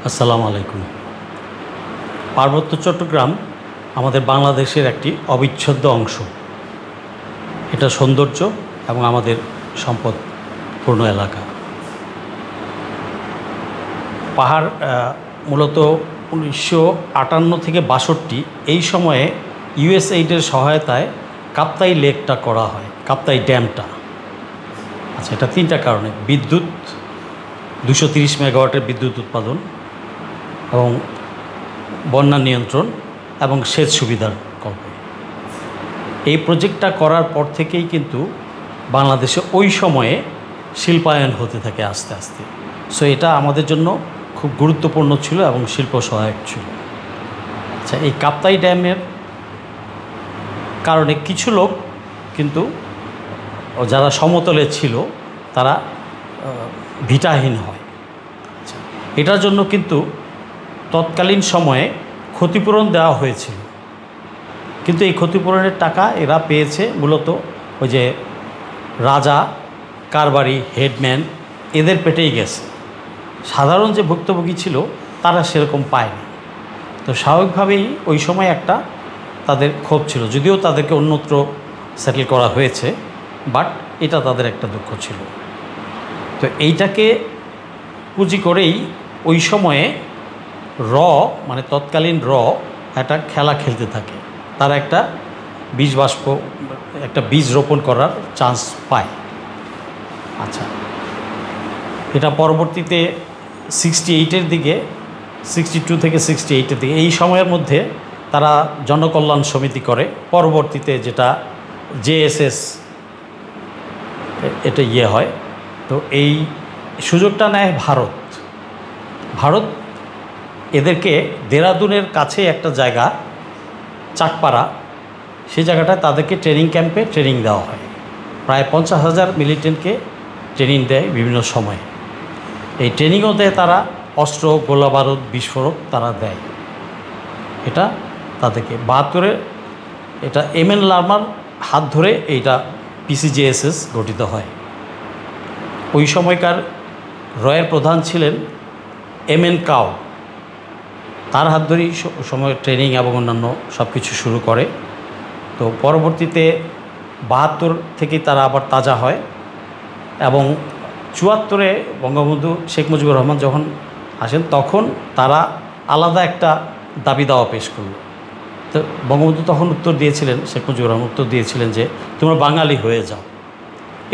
আসসালামু আলাইকুম। পার্বত্য চট্টগ্রাম আমাদের বাংলাদেশের একটি অবিচ্ছেদ্য অংশ। এটা সৌন্দর্য এবং আমাদের সম্পদপূর্ণ এলাকা। পাহাড় মূলত 1958 থেকে 62 এই সময়ে ইউএসএইডের সহায়তায় কাপ্তাই লেকটা করা হয়, কাপ্তাই ড্যামটা। আচ্ছা, এটা তিনটা কারণে: বিদ্যুৎ, 230 মেগাওয়াটের বিদ্যুৎ উৎপাদন, এবং বন্যা নিয়ন্ত্রণ এবং সেচ সুবিধার কল্পে। এই প্রজেক্টটা করার পর থেকেই কিন্তু বাংলাদেশে ওই সময়ে শিল্পায়ন হতে থাকে আস্তে আস্তে। সো এটা আমাদের জন্য খুব গুরুত্বপূর্ণ ছিল এবং শিল্প সহায়ক ছিল। আচ্ছা, এই কাপ্তাই ড্যামের কারণে কিছু লোক কিন্তু যারা সমতলে ছিল তারা ভিটাহীন হয়। আচ্ছা, এটার জন্য কিন্তু তৎকালীন সময়ে ক্ষতিপূরণ দেওয়া হয়েছিল, কিন্তু এই ক্ষতিপূরণের টাকা এরা পেয়েছে মূলত ওই যে রাজা, কারবারি, হেডম্যান এদের পেটেই গেছে। সাধারণ যে ভুক্তভোগী ছিল তারা সেরকম পায়নি। তো স্বাভাবিকভাবেই ওই সময় একটা তাদের ক্ষোভ ছিল, যদিও তাদেরকে অন্যত্র সেটেল করা হয়েছে, বাট এটা তাদের একটা দুঃখ ছিল। তো এইটাকে পুঁজি করেই ওই সময়ে মানে তৎকালীন একটা খেলা খেলতে থাকে। তারা একটা বীজ রোপণ করার চান্স পায়। আচ্ছা, এটা পরবর্তীতে 68-এর দিকে, 62 থেকে 68-এর দিকে এই সময়ের মধ্যে তারা জনকল্যাণ সমিতি করে। পরবর্তীতে যেটা জেএসএস এটা হয়। তো এই সুযোগটা নেয় ভারত এদেরকে দেরাদুনের কাছে একটা জায়গা, চাকপাড়া, সেই জায়গাটায় তাদেরকে ট্রেনিং ক্যাম্পে ট্রেনিং দেওয়া হয়। প্রায় 50,000 মিলিটেন্টকে ট্রেনিং দেয় বিভিন্ন সময়ে। এই ট্রেনিংও দেয় তারা, অস্ত্র, গোলা বারুদ, বিস্ফোরক তারা দেয়। এটা তাদেরকে 72-এ এটা এমএন লারমার হাত ধরে এইটা পিসিজেএসএস গঠিত হয়। ওই সময়কার রয়ের প্রধান ছিলেন এমএন কাও। তার হাত ধরেই সময় ট্রেনিং এবং অন্যান্য সব কিছু শুরু করে। তো পরবর্তীতে 72 থেকে তারা আবার তাজা হয় এবং 74-এ বঙ্গবন্ধু শেখ মুজিবুর রহমান যখন আসেন তখন তারা আলাদা একটা দাবি দাওয়া পেশ করল। তো বঙ্গবন্ধু তখন উত্তর দিয়েছিলেন, শেখ মুজিবুর রহমান উত্তর দিয়েছিলেন যে তোমরা বাঙালি হয়ে যাও।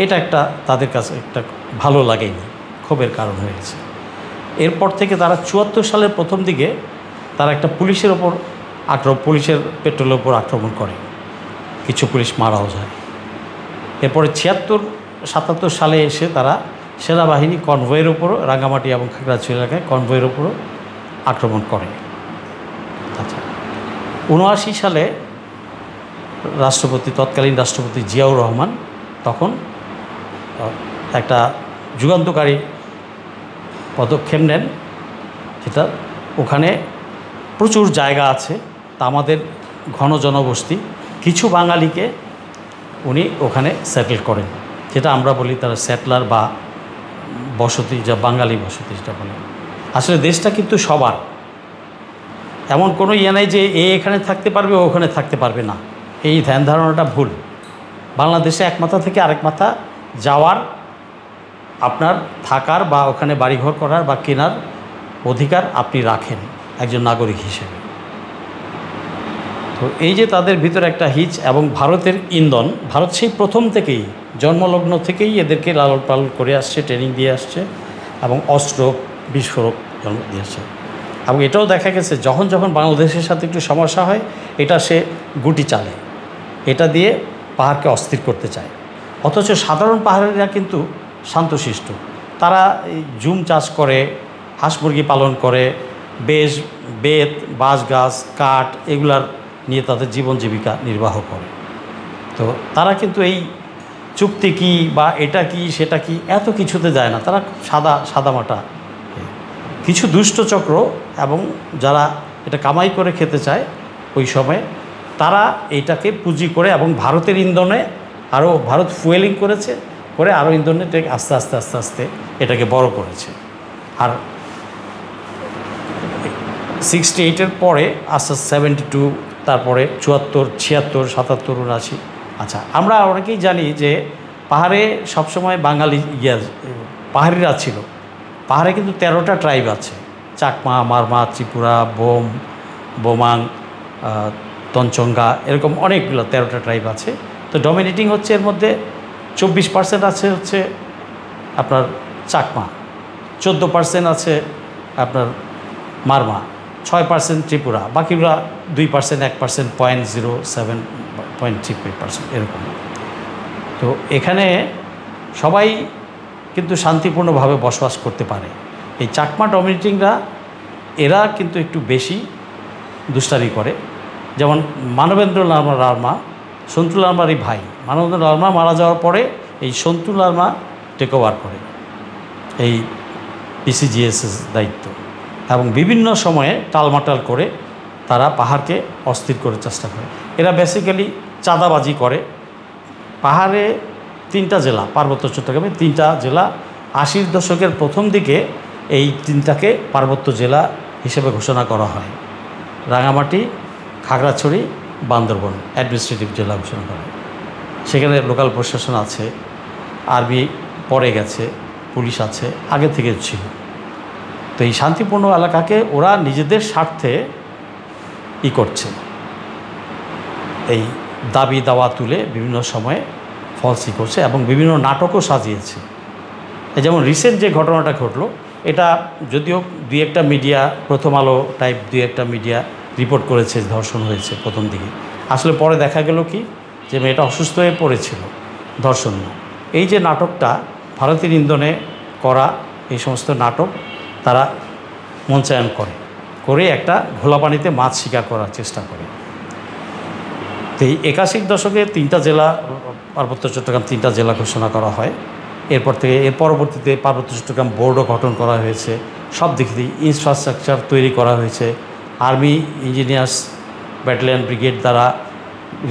এটা একটা তাদের কাছে একটা ভালো লাগেনি, ক্ষোভের কারণ হয়েছে। এরপর থেকে তারা 74 সালের প্রথম দিকে তারা একটা পুলিশের পুলিশের পেট্রোলের ওপর আক্রমণ করে, কিছু পুলিশ মারাও যায়। এরপরে 76-77 সালে এসে তারা সেনাবাহিনী কনভয়ের উপরও, রাঙ্গামাটি এবং খাগড়াছড়ি এলাকায় কনভয়ের উপরও আক্রমণ করে। আচ্ছা, 79 সালে তৎকালীন রাষ্ট্রপতি জিয়াউর রহমান তখন একটা যুগান্তকারী পদক্ষেপ নেন, যেটা ওখানে প্রচুর জায়গা আছে, তা আমাদের ঘন জনবসতি, কিছু বাঙালিকে উনি ওখানে সেটেল করেন, যেটা আমরা বলি তারা সেটলার বা বসতি, যা বাঙালি বসতি যেটা বলে। আসলে দেশটা কিন্তু সবার, এমন কোনো নাই যে এখানে থাকতে পারবে, ও ওখানে থাকতে পারবে না। এই ধ্যান ধারণাটা ভুল। বাংলাদেশে এক মাথা থেকে আরেক মাথা যাওয়ার, আপনার থাকার বা ওখানে বাড়িঘর করার বা কেনার অধিকার আপনি রাখেন একজন নাগরিক হিসেবে। তো এই যে তাদের ভিতরে একটা হিচ এবং ভারতের ইন্ধন, ভারত সেই প্রথম থেকেই, জন্মলগ্ন থেকেই এদেরকে লালন পালন করে আসছে, ট্রেনিং দিয়ে আসছে এবং অস্ত্র, বিস্ফোরক জন্ম দিয়ে আসছে। এবং এটাও দেখা গেছে যখন বাংলাদেশের সাথে একটু সমস্যা হয়, এটা সে গুটি চালে, এটা দিয়ে পাহাড়কে অস্থির করতে চায়। অথচ সাধারণ পাহাড়িরা কিন্তু শান্তশিষ্ট। তারা এই জুম চাষ করে, হাঁস মুরগি পালন করে, বেত, বাঁশ গাছ, কাঠ এগুলার নিয়ে তাদের জীবন জীবিকা নির্বাহ করে। তো তারা কিন্তু এই চুক্তি কি বা এটা কি সেটা কি এত কিছুতে যায় না। তারা সাদামাটা কিছু দুষ্ট চক্র এবং যারা এটা কামাই করে খেতে চায় ওই সময়, তারা এইটাকে পুঁজি করে এবং ভারতের ইন্ধনে আরও ভারত ফুয়েলিং করে আরও ইন্ধনে আস্তে আস্তে এটাকে বড় করেছে। আর 68-এর পরে আস্তে আস্তে 72, তারপরে 74, 76, 77, 79। আচ্ছা, আমরা অনেকেই জানি যে পাহাড়ে সবসময় বাঙালি পাহাড়িরা ছিল। পাহাড়ে কিন্তু 13টা ট্রাইব আছে, চাকমা, মারমা, ত্রিপুরা, বোমাং, তঞ্চঙ্গা, এরকম অনেকগুলো 13টা ট্রাইব আছে। তো ডমিনেটিং হচ্ছে এর মধ্যে 24% আছে হচ্ছে আপনার চাকমা, 14% আছে আপনার মারমা, 6% ত্রিপুরা, বাকিগুলা 2%, 1%, 0.07, 0.3% এরকম। তো এখানে সবাই কিন্তু শান্তিপূর্ণভাবে বসবাস করতে পারে। এই চাকমা ডমিনেটিংরা এরা কিন্তু একটু বেশি দুষ্টারি করে। যেমন মানবেন্দ্র লামা, সন্তু লামারই ভাই মানবেন্দ্র লামা মারা যাওয়ার পরে এই সন্তু লামা টেক ওভার করে এই পিসিজিএসের দায়িত্ব, এবং বিভিন্ন সময়ে টালমাটাল করে তারা পাহাড়কে অস্থির করে চেষ্টা করে। এরা বেসিক্যালি চাঁদাবাজি করে। পাহাড়ে 3টা জেলা, পার্বত্য চট্টগ্রামে 3টা জেলা 80-র দশকের প্রথম দিকে এই 3টাকে পার্বত্য জেলা হিসেবে ঘোষণা করা হয়। রাঙামাটি, খাগড়াছড়ি, বান্দরবন অ্যাডমিনিস্ট্রেটিভ জেলা ঘোষণা করা হয়। সেখানে লোকাল প্রশাসন আছে, আর্মি পরে গেছে, পুলিশ আছে, আগে থেকে ছিল। তো এই শান্তিপূর্ণ এলাকাকে ওরা নিজেদের স্বার্থে করছে, এই দাবি দাওয়া তুলে বিভিন্ন সময়ে ফলসি করছে এবং বিভিন্ন নাটকও সাজিয়েছে। যেমন রিসেন্ট যে ঘটনাটা ঘটলো, এটা যদিও 2-1টা মিডিয়া, প্রথম আলো টাইপ 2-1টা মিডিয়া রিপোর্ট করেছে ধর্ষণ হয়েছে প্রথম দিকে। আসলে পরে দেখা গেল কি যে মেয়েটা অসুস্থ হয়ে পড়েছিল, ধর্ষণ না। এই যে নাটকটা ভারতের ইন্ধনে করা, এই সমস্ত নাটক তারা মঞ্চায়ন করে একটা ঘোলা পানিতে মাছ শিকার করার চেষ্টা করে। তো এই 81-র দশকে 3টা জেলা, পার্বত্য চট্টগ্রাম 3টা জেলা ঘোষণা করা হয়। এরপর থেকে এর পরবর্তীতে পার্বত্য চট্টগ্রাম বোর্ডও গঠন করা হয়েছে। সব দিক দিয়ে ইনফ্রাস্ট্রাকচার তৈরি করা হয়েছে। আর্মি ইঞ্জিনিয়ার্স ব্যাটালিয়ন ব্রিগেড দ্বারা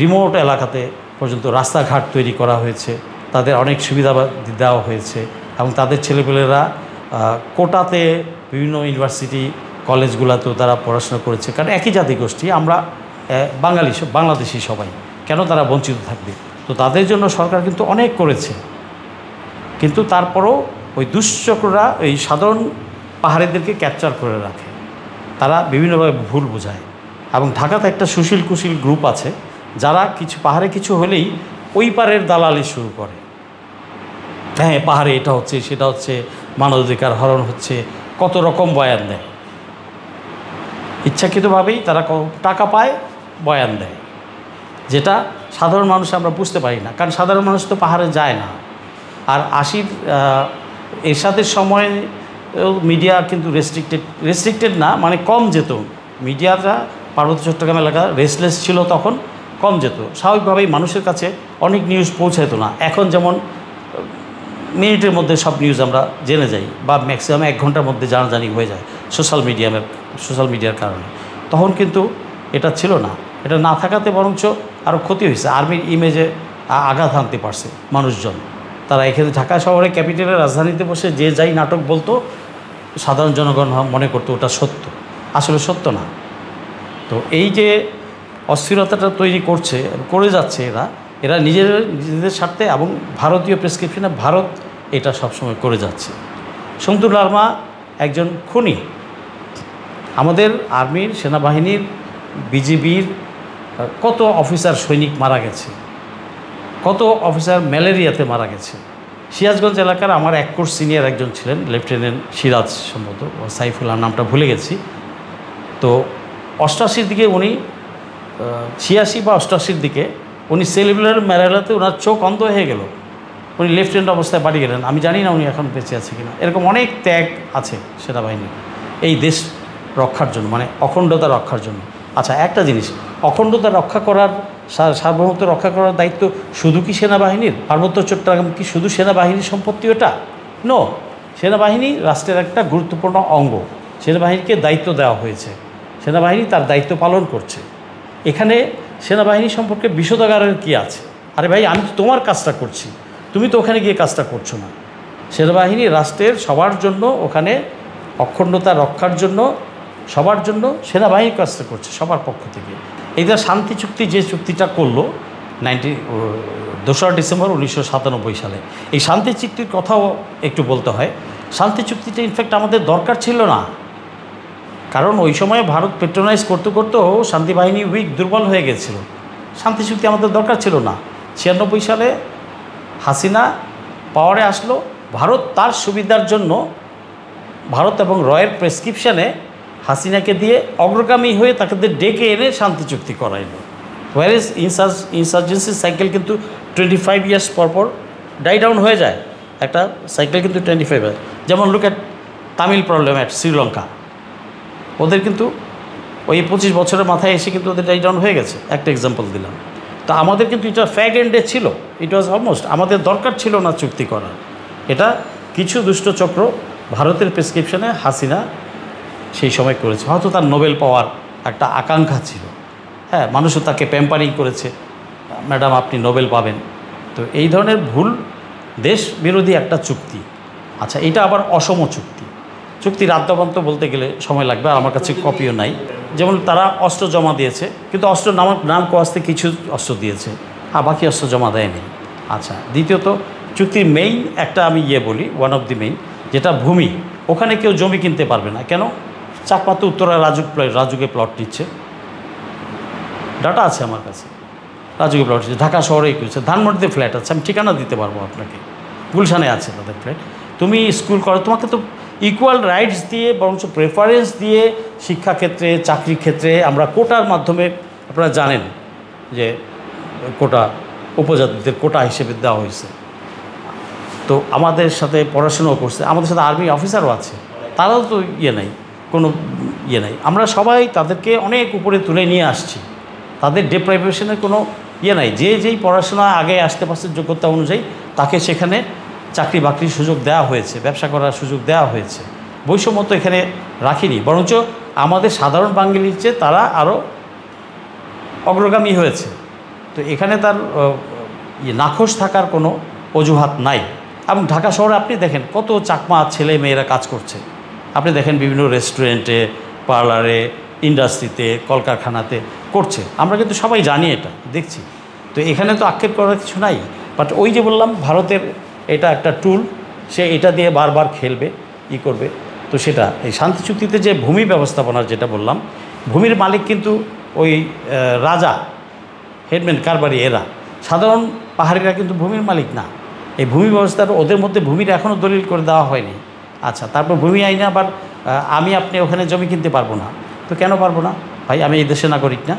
রিমোট এলাকাতে পর্যন্ত রাস্তাঘাট তৈরি করা হয়েছে, তাদের অনেক সুবিধা দেওয়া হয়েছে, এবং তাদের ছেলেপেলেরা কোটাতে বিভিন্ন ইউনিভার্সিটি কলেজগুলোতেও তারা পড়াশোনা করেছে। কারণ একই জাতিগোষ্ঠী আমরা, বাংলাদেশি সবাই, কেন তারা বঞ্চিত থাকবে? তো তাদের জন্য সরকার কিন্তু অনেক করেছে। কিন্তু তারপরও ওই দুশ্চক্ররা এই সাধারণ পাহাড়িদেরকে ক্যাপচার করে রাখে, তারা বিভিন্নভাবে ভুল বোঝায়। এবং ঢাকাতে একটা সুশীল কুশীল গ্রুপ আছে যারা পাহাড়ে কিছু হলেই ওই পারের দালালি শুরু করে। হ্যাঁ, পাহাড়ে এটা হচ্ছে, সেটা হচ্ছে, মানবাধিকার হরণ হচ্ছে, কত রকম বয়ান দেয়। ইচ্ছাকৃতভাবেই তারা টাকা পায়, বয়ান দেয়, যেটা সাধারণ মানুষ আমরা বুঝতে পারি না, কারণ সাধারণ মানুষ তো পাহাড়ে যায় না। আর 80-র এরশাদের সময় মিডিয়া কিন্তু রেস্ট্রিক্টেড না, মানে কম যেত। মিডিয়াটা পার্বত্য চট্টগ্রাম এলাকা রেস্টলেস ছিল, তখন কম যেত। স্বাভাবিকভাবেই মানুষের কাছে অনেক নিউজ পৌঁছাইত না। এখন যেমন মিনিটের মধ্যে সব নিউজ আমরা জেনে যাই, বা ম্যাক্সিমাম 1 ঘন্টার মধ্যে জানাজানি হয়ে যায় সোশ্যাল মিডিয়ার কারণে। তখন কিন্তু এটা ছিল না। এটা না থাকাতে বরঞ্চ আরও ক্ষতি হয়েছে। আর্মির ইমেজে আঘাত হানতে পারছে মানুষজন। তারা এখানে ঢাকা শহরে, ক্যাপিটালের রাজধানীতে বসে যে যাই নাটক বলতো, সাধারণ জনগণ মনে করতো ওটা সত্য। আসলে সত্য না। তো এই যে অস্থিরতাটা তৈরি করে যাচ্ছে এরা নিজেদের স্বার্থে, এবং ভারতীয় প্রেসক্রিপশনে ভারত এটা সবসময় করে যাচ্ছে। সন্তু লামা একজন খুনি। আমাদের আর্মির, সেনাবাহিনীর, বিজিবির কত অফিসার সৈনিক মারা গেছে, কত অফিসার ম্যালেরিয়াতে মারা গেছে। সিরাজগঞ্জ এলাকার আমার 1 কোর্স সিনিয়র একজন ছিলেন, লেফটেন্যান্ট সিরাজ, সম্ভবত সাইফুল্লাহ নামটা ভুলে গেছি। তো 88-র দিকে উনি, 86 বা 88-র দিকে উনি সেলিবুলার ম্যালেরিয়াতে ওনার চোখ অন্ধ হয়ে গেল। উনি লেফটেন্যান্ট অবস্থায় বাড়ি গেলেন। আমি জানি না উনি এখন বেঁচে আছে কিনা। এরকম অনেক ত্যাগ আছে সেনাবাহিনীর এই দেশ রক্ষার জন্য, মানে অখণ্ডতা রক্ষার জন্য। আচ্ছা, একটা জিনিস, অখণ্ডতা রক্ষা করার, সার্বভৌমত্ব রক্ষা করার দায়িত্ব শুধু কি সেনাবাহিনীর? পার্বত্য চট্টগ্রাম কি শুধু সেনাবাহিনীর সম্পত্তি? ওটা নো। সেনাবাহিনী রাষ্ট্রের একটা গুরুত্বপূর্ণ অঙ্গ। সেনাবাহিনীকে দায়িত্ব দেওয়া হয়েছে, সেনাবাহিনী তার দায়িত্ব পালন করছে। এখানে সেনাবাহিনী সম্পর্কে বিশোধাগারের কী আছে? আরে ভাই, আমি তো তোমার কাজটা করছি, তুমি তো ওখানে গিয়ে কাজটা করছো না। সেনাবাহিনী রাষ্ট্রের সবার জন্য, ওখানে অখণ্ডতা রক্ষার জন্য সবার জন্য সেনাবাহিনীর কাজটা করছে সবার পক্ষ থেকে। এইটা শান্তি চুক্তি যে চুক্তিটা করলো 2রা ডিসেম্বর 1997 সালে, এই শান্তি চুক্তির কথাও একটু বলতে হয়। শান্তি চুক্তিটা ইনফ্যাক্ট আমাদের দরকার ছিল না, কারণ ওই সময়ে ভারত পেট্রোনাইজ করতে করতেও শান্তি বাহিনী দুর্বল হয়ে গেছিল। শান্তি চুক্তি আমাদের দরকার ছিল না। 96 সালে হাসিনা পাওয়ারে আসলো, ভারত তার সুবিধার জন্য ভারত এবং রয়ের প্রেসক্রিপশানে হাসিনাকে দিয়ে অগ্রগামী হয়ে তাদের ডেকে এনে শান্তি চুক্তি করাইলো। হোয়ার ইজ ইনসার্জেন্সি সাইকেল কিন্তু 25 ইয়ার্স পর ডাই ডাউন হয়ে যায়। একটা সাইকেল কিন্তু 25 হয়। যেমন look at Tamil problem at Sri Lanka, ওদের কিন্তু ওই 25 বছরের মাথায় এসে কিন্তু ওদের ডাই ডাউন হয়ে গেছে। একটা এক্সাম্পল দিলাম। তো আমাদের কিন্তু এটা ফ্যাগ এন্ডে ছিল, ইট ওয়াজ অলমোস্ট, আমাদের দরকার ছিল না চুক্তি করার। এটা কিছু দুষ্ট চক্র ভারতের প্রেসক্রিপশনে হাসিনা সেই সময় করেছে। হয়তো তার নোবেল পাওয়ার একটা আকাঙ্ক্ষা ছিল, হ্যাঁ, মানুষও তাকে প্যাম্পারিং করেছে, ম্যাডাম আপনি নোবেল পাবেন। তো এই ধরনের ভুল দেশ বিরোধী একটা চুক্তি। আচ্ছা, এটা আবার অসম চুক্তি। চুক্তির আদ্যপান্ত বলতে গেলে সময় লাগবে, আর আমার কাছে কপিও নাই। যেমন তারা অস্ত্র জমা দিয়েছে, কিন্তু অস্ত্র নাম কোয়াস্তে কিছু অস্ত্র দিয়েছে, আর বাকি অস্ত্র জমা দেয়নি। আচ্ছা, দ্বিতীয়ত চুক্তির মেইন একটা আমি বলি, ওয়ান অফ দি মেইন, যেটা ভূমি। ওখানে কেউ জমি কিনতে পারবে না। কেন? চাকমা তো উত্তরা রাজুকে প্লট নিচ্ছে, ডাটা আছে আমার কাছে, রাজুকে প্লট নিচ্ছে। ঢাকা শহরে কেউ আছে, ধানমন্ডিতে ফ্ল্যাট আছে, আমি ঠিকানা দিতে পারবো আপনাকে, গুলশানে আছে তাদের ফ্ল্যাট। তুমি স্কুল করো, তোমাকে তো ইকুয়াল রাইটস দিয়ে, বরঞ্চ প্রেফারেন্স দিয়ে শিক্ষাক্ষেত্রে, চাকরির ক্ষেত্রে আমরা কোটার মাধ্যমে, আপনারা জানেন যে কোটা উপজাতিদের কোটা হিসেবে দেওয়া হয়েছে। তো আমাদের সাথে পড়াশোনাও করছে, আমাদের সাথে আর্মি অফিসারও আছে, তারাও তো নাই, কোনো নাই। আমরা সবাই তাদেরকে অনেক উপরে তুলে নিয়ে আসছি, তাদের ডেপ্রাইভেশনের কোনো নাই। যেই পড়াশোনা আগে আসতে পারছে যোগ্যতা অনুযায়ী, তাকে সেখানে চাকরি বাকরির সুযোগ দেওয়া হয়েছে, ব্যবসা করার সুযোগ দেওয়া হয়েছে। বৈষম্য তো এখানে রাখিনি, বরঞ্চ আমাদের সাধারণ বাঙালির চেয়ে তারা আরও অগ্রগামী হয়েছে। তো এখানে তার নাখোশ থাকার কোনো অজুহাত নাই। এবং ঢাকা শহরে আপনি দেখেন কত চাকমা ছেলে মেয়েরা কাজ করছে। আপনি দেখেন বিভিন্ন রেস্টুরেন্টে, পার্লারে, ইন্ডাস্ট্রিতে, কলকারখানাতে করছে। আমরা কিন্তু সবাই জানি, এটা দেখছি। তো এখানে তো আক্ষেপ করার কিছু নাই। বাট ওই যে বললাম, ভারতের এটা একটা টুল, সে এটা দিয়ে বারবার খেলবে, করবে। তো সেটা এই শান্তি চুক্তিতে যে ভূমি ব্যবস্থাপনার যেটা বললাম, ভূমির মালিক কিন্তু ওই রাজা, হেডম্যান, কারবারি, এরা। সাধারণ পাহাড়িরা কিন্তু ভূমির মালিক না। এই ভূমি ব্যবস্থার ওদের মধ্যে ভূমির এখনও দলিল করে দেওয়া হয়নি। আচ্ছা, তারপর ভূমি আইনে আবার আপনি ওখানে জমি কিনতে পারবো না। তো কেন পারবো না ভাই? আমি এই দেশে নাগরিক না?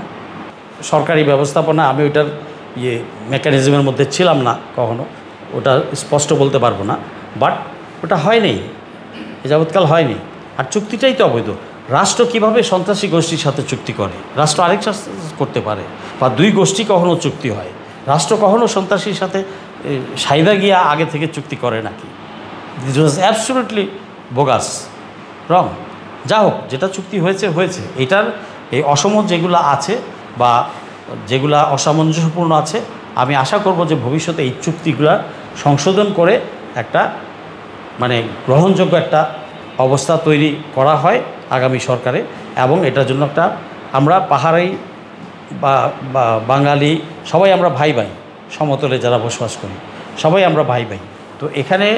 সরকারি ব্যবস্থাপনা, আমি ওইটার মেকানিজমের মধ্যে ছিলাম না কখনো, ওটা স্পষ্ট বলতে পারবো না। বাট ওটা হয়নি, এ যাবৎকাল হয়নি। আর চুক্তিটাই তো অবৈধ। রাষ্ট্র কিভাবে সন্ত্রাসী গোষ্ঠীর সাথে চুক্তি করে? রাষ্ট্র আরেক সাথে করতে পারে, বা দুই গোষ্ঠী কখনো চুক্তি হয়। রাষ্ট্র কখনো সন্ত্রাসীর সাথে সাইদা গিয়া আগে থেকে চুক্তি করে নাকি? দিস ওয়াজ অ্যাবসলিউটলি বোগাস, রং। যা হোক, যেটা চুক্তি হয়েছে হয়েছে। এটার এই অসম যেগুলো আছে বা যেগুলা অসামঞ্জস্যপূর্ণ আছে, আমি আশা করব যে ভবিষ্যতে এই চুক্তিগুলা সংশোধন করে একটা মানে গ্রহণযোগ্য একটা অবস্থা তৈরি করা হয় আগামী সরকারে। এবং এটার জন্য একটা আমরা পাহাড়ি বা বাঙালি সবাই আমরা ভাই ভাই, সমতলে যারা বসবাস করি সবাই আমরা ভাই ভাই। তো এখানে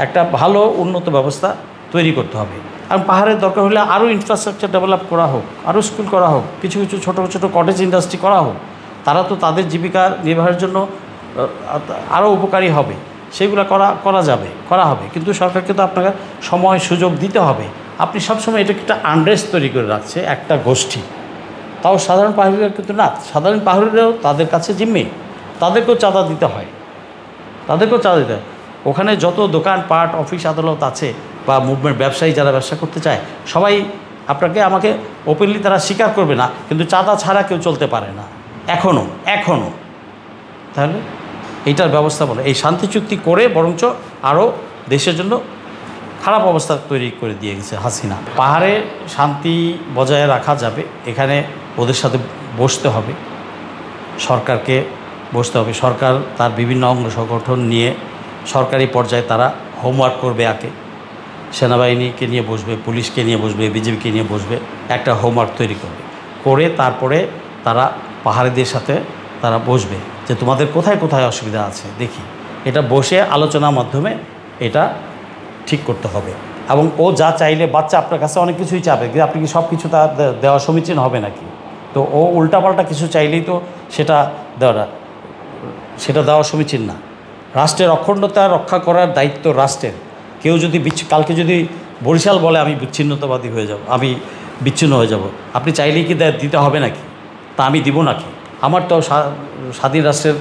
একটা ভালো উন্নত ব্যবস্থা তৈরি করতে হবে। এবং পাহাড়ের দরকার হলে আরও ইনফ্রাস্ট্রাকচার ডেভেলপ করা হোক, আরও স্কুল করা হোক, কিছু কিছু ছোটো ছোটো কটেজ ইন্ডাস্ট্রি করা হোক। তারা তো তাদের জীবিকা নির্বাহের জন্য আরও উপকারী হবে, সেগুলো করা যাবে, করা হবে। কিন্তু সরকারকে তো আপনাকে সময় সুযোগ দিতে হবে। আপনি সবসময় এটাকে একটা আন্ডারস্ট তৈরি করে রাখছে একটা গোষ্ঠী, তাও সাধারণ পাহাড়িরা কিন্তু না। সাধারণ পাহাড়িরাও তাদের কাছে জিম্মি, তাদেরকেও চাঁদা দিতে হয়, তাদেরকেও চাঁদা দিতে হয়। ওখানে যত দোকানপাট, অফিস আদালত আছে বা মুভমেন্ট, ব্যবসায়ী যারা ব্যবসা করতে চায়, সবাই আপনাকে আমাকে ওপেনলি তারা স্বীকার করবে না, কিন্তু চাঁদা ছাড়া কেউ চলতে পারে না এখনও। তাহলে এইটার ব্যবস্থাপনা এই শান্তি চুক্তি করে বরঞ্চ আরও দেশের জন্য খারাপ অবস্থা তৈরি করে দিয়ে গেছে হাসিনা। পাহাড়ে শান্তি বজায় রাখা যাবে, এখানে ওদের সাথে বসতে হবে, সরকারকে বসতে হবে। সরকার তার বিভিন্ন অঙ্গ সংগঠন নিয়ে সরকারি পর্যায়ে তারা হোমওয়ার্ক করবে আগে, সেনাবাহিনীকে নিয়ে বসবে, পুলিশকে নিয়ে বসবে, বিজেপিকে নিয়ে বসবে, একটা হোমওয়ার্ক তৈরি করবে, করে তারপরে তারা পাহাড়িদের সাথে তারা বসবে যে তোমাদের কোথায় কোথায় অসুবিধা আছে দেখি, এটা বসে আলোচনার মাধ্যমে এটা ঠিক করতে হবে। এবং ও যা চাইলে, বাচ্চা আপনার কাছে অনেক কিছুই চাবে, কিন্তু আপনি কি সব কিছু তার দেওয়া সমীচীন হবে নাকি? তো ও উল্টাপাল্টা কিছু চাইলেই তো সেটা দেওয়া সমীচীন না। রাষ্ট্রের অখণ্ডতা রক্ষা করার দায়িত্ব রাষ্ট্রের। কেউ যদি কালকে যদি বরিশাল বলে আমি বিচ্ছিন্নতাবাদী হয়ে যাব, আমি বিচ্ছিন্ন হয়ে যাব, আপনি চাইলেই কি দিতে হবে নাকি? তা আমি দিব নাকি? আমার তো স্বাধীন রাষ্ট্রের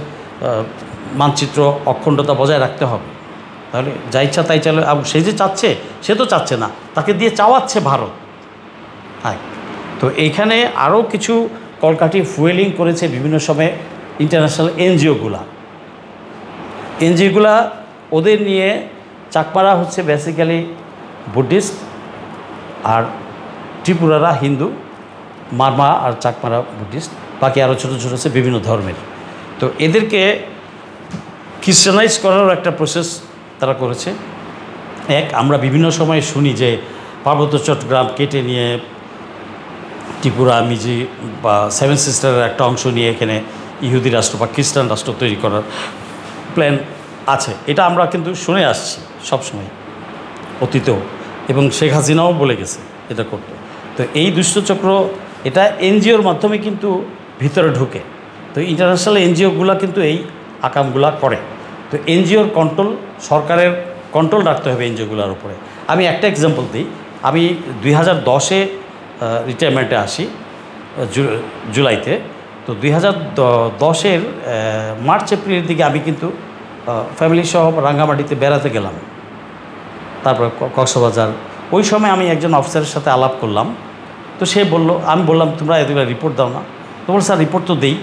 মানচিত্র অখণ্ডতা বজায় রাখতে হবে। তাহলে যা ইচ্ছা তাই চাইলে, সে যে চাচ্ছে, সে তো চাচ্ছে না, তাকে দিয়ে চাওয়াচ্ছে ভারত। হ্যাঁ, তো এইখানে আরও কিছু কলকাঠি ফুয়েলিং করেছে বিভিন্ন সময়ে ইন্টারন্যাশনাল এনজিওগুলা ওদের নিয়ে। চাকমারা হচ্ছে বেসিক্যালি বুদ্ধিস্ট, আর ত্রিপুরারা হিন্দু, মারমা আর চাকমারা বুদ্ধিস্ট, বাকি আরও ছোটো ছোটো হচ্ছে বিভিন্ন ধর্মের। তো এদেরকে খ্রিস্টানাইজ করারও একটা প্রসেস তারা করেছে। আমরা বিভিন্ন সময় শুনি যে পার্বত্য চট্টগ্রাম কেটে নিয়ে ত্রিপুরা, মিজি বা সেভেন সিস্টারের একটা অংশ নিয়ে এখানে ইহুদি রাষ্ট্র বা খ্রিস্টান রাষ্ট্র তৈরি করার প্ল্যান আছে। এটা আমরা কিন্তু শুনে আসছি সবসময় অতীতেও, এবং শেখ হাসিনাও বলে গেছে এটা করতে। তো এই দুষ্টচক্র এটা এনজিওর মাধ্যমে কিন্তু ভিতরে ঢুকে। তো ইন্টারন্যাশনাল এনজিওগুলো কিন্তু এই আকামগুলা করে। তো এনজিওর কন্ট্রোল, সরকারের কন্ট্রোল রাখতে হবে এনজিওগুলোর উপরে। আমি একটা এক্সাম্পল দিই। আমি 2010-এ রিটায়ারমেন্টে আসি, জুলাইতে। তো 2010-এর মার্চ এপ্রিলের দিকে আমি কিন্তু ফ্যামিলি সহ রাঙ্গামাটিতে বেড়াতে গেলাম, তারপরে কক্সবাজার। ওই সময় আমি একজন অফিসারের সাথে আলাপ করলাম। তো সে বলল, আমি বললাম তোমরা এগুলো রিপোর্ট দাও না? তো বল স্যার রিপোর্ট তো দেই,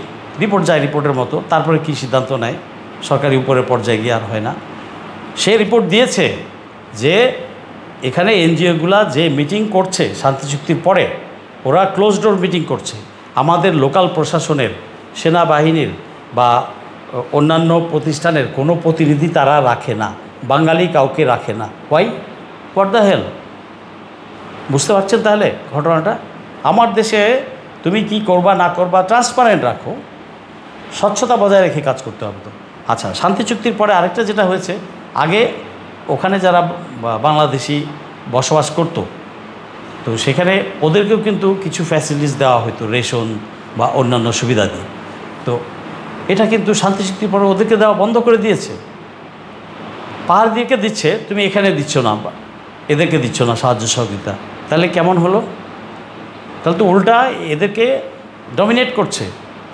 রিপোর্ট যায় রিপোর্টের মতো, তারপরে কী সিদ্ধান্ত নেয় সরকারি উপরের পর্যায়ে গিয়ে আর হয় না। সে রিপোর্ট দিয়েছে যে এখানে এনজিওগুলা যে মিটিং করছে শান্তি চুক্তির পরে, ওরা ক্লোজ ডোর মিটিং করছে। আমাদের লোকাল প্রশাসনের, সেনাবাহিনীর বা অন্যান্য প্রতিষ্ঠানের কোনো প্রতিনিধি তারা রাখে না, বাঙালি কাউকে রাখে না। What the hell? বুঝতে পারছেন তাহলে ঘটনাটা? আমার দেশে তুমি কি করবা না করবা ট্রান্সপারেন্ট রাখো, স্বচ্ছতা বজায় রেখে কাজ করতে হবে। তো আচ্ছা, শান্তি চুক্তির পরে আরেকটা যেটা হয়েছে, আগে ওখানে যারা বাংলাদেশি বসবাস করতো, তো সেখানে ওদেরকেও কিন্তু কিছু ফ্যাসিলিটিস দেওয়া হতো, রেশন বা অন্যান্য সুবিধা দিয়ে। তো এটা কিন্তু শান্তি চুক্তির পরে ওদেরকে দেওয়া বন্ধ করে দিয়েছে। পাহাড়িদেরকে দিচ্ছে, তুমি এখানে দিচ্ছ না, এদেরকে দিচ্ছ না সাহায্য সহযোগিতা। তাহলে কেমন হলো? তাহলে তো উল্টা এদেরকে ডমিনেট করছে,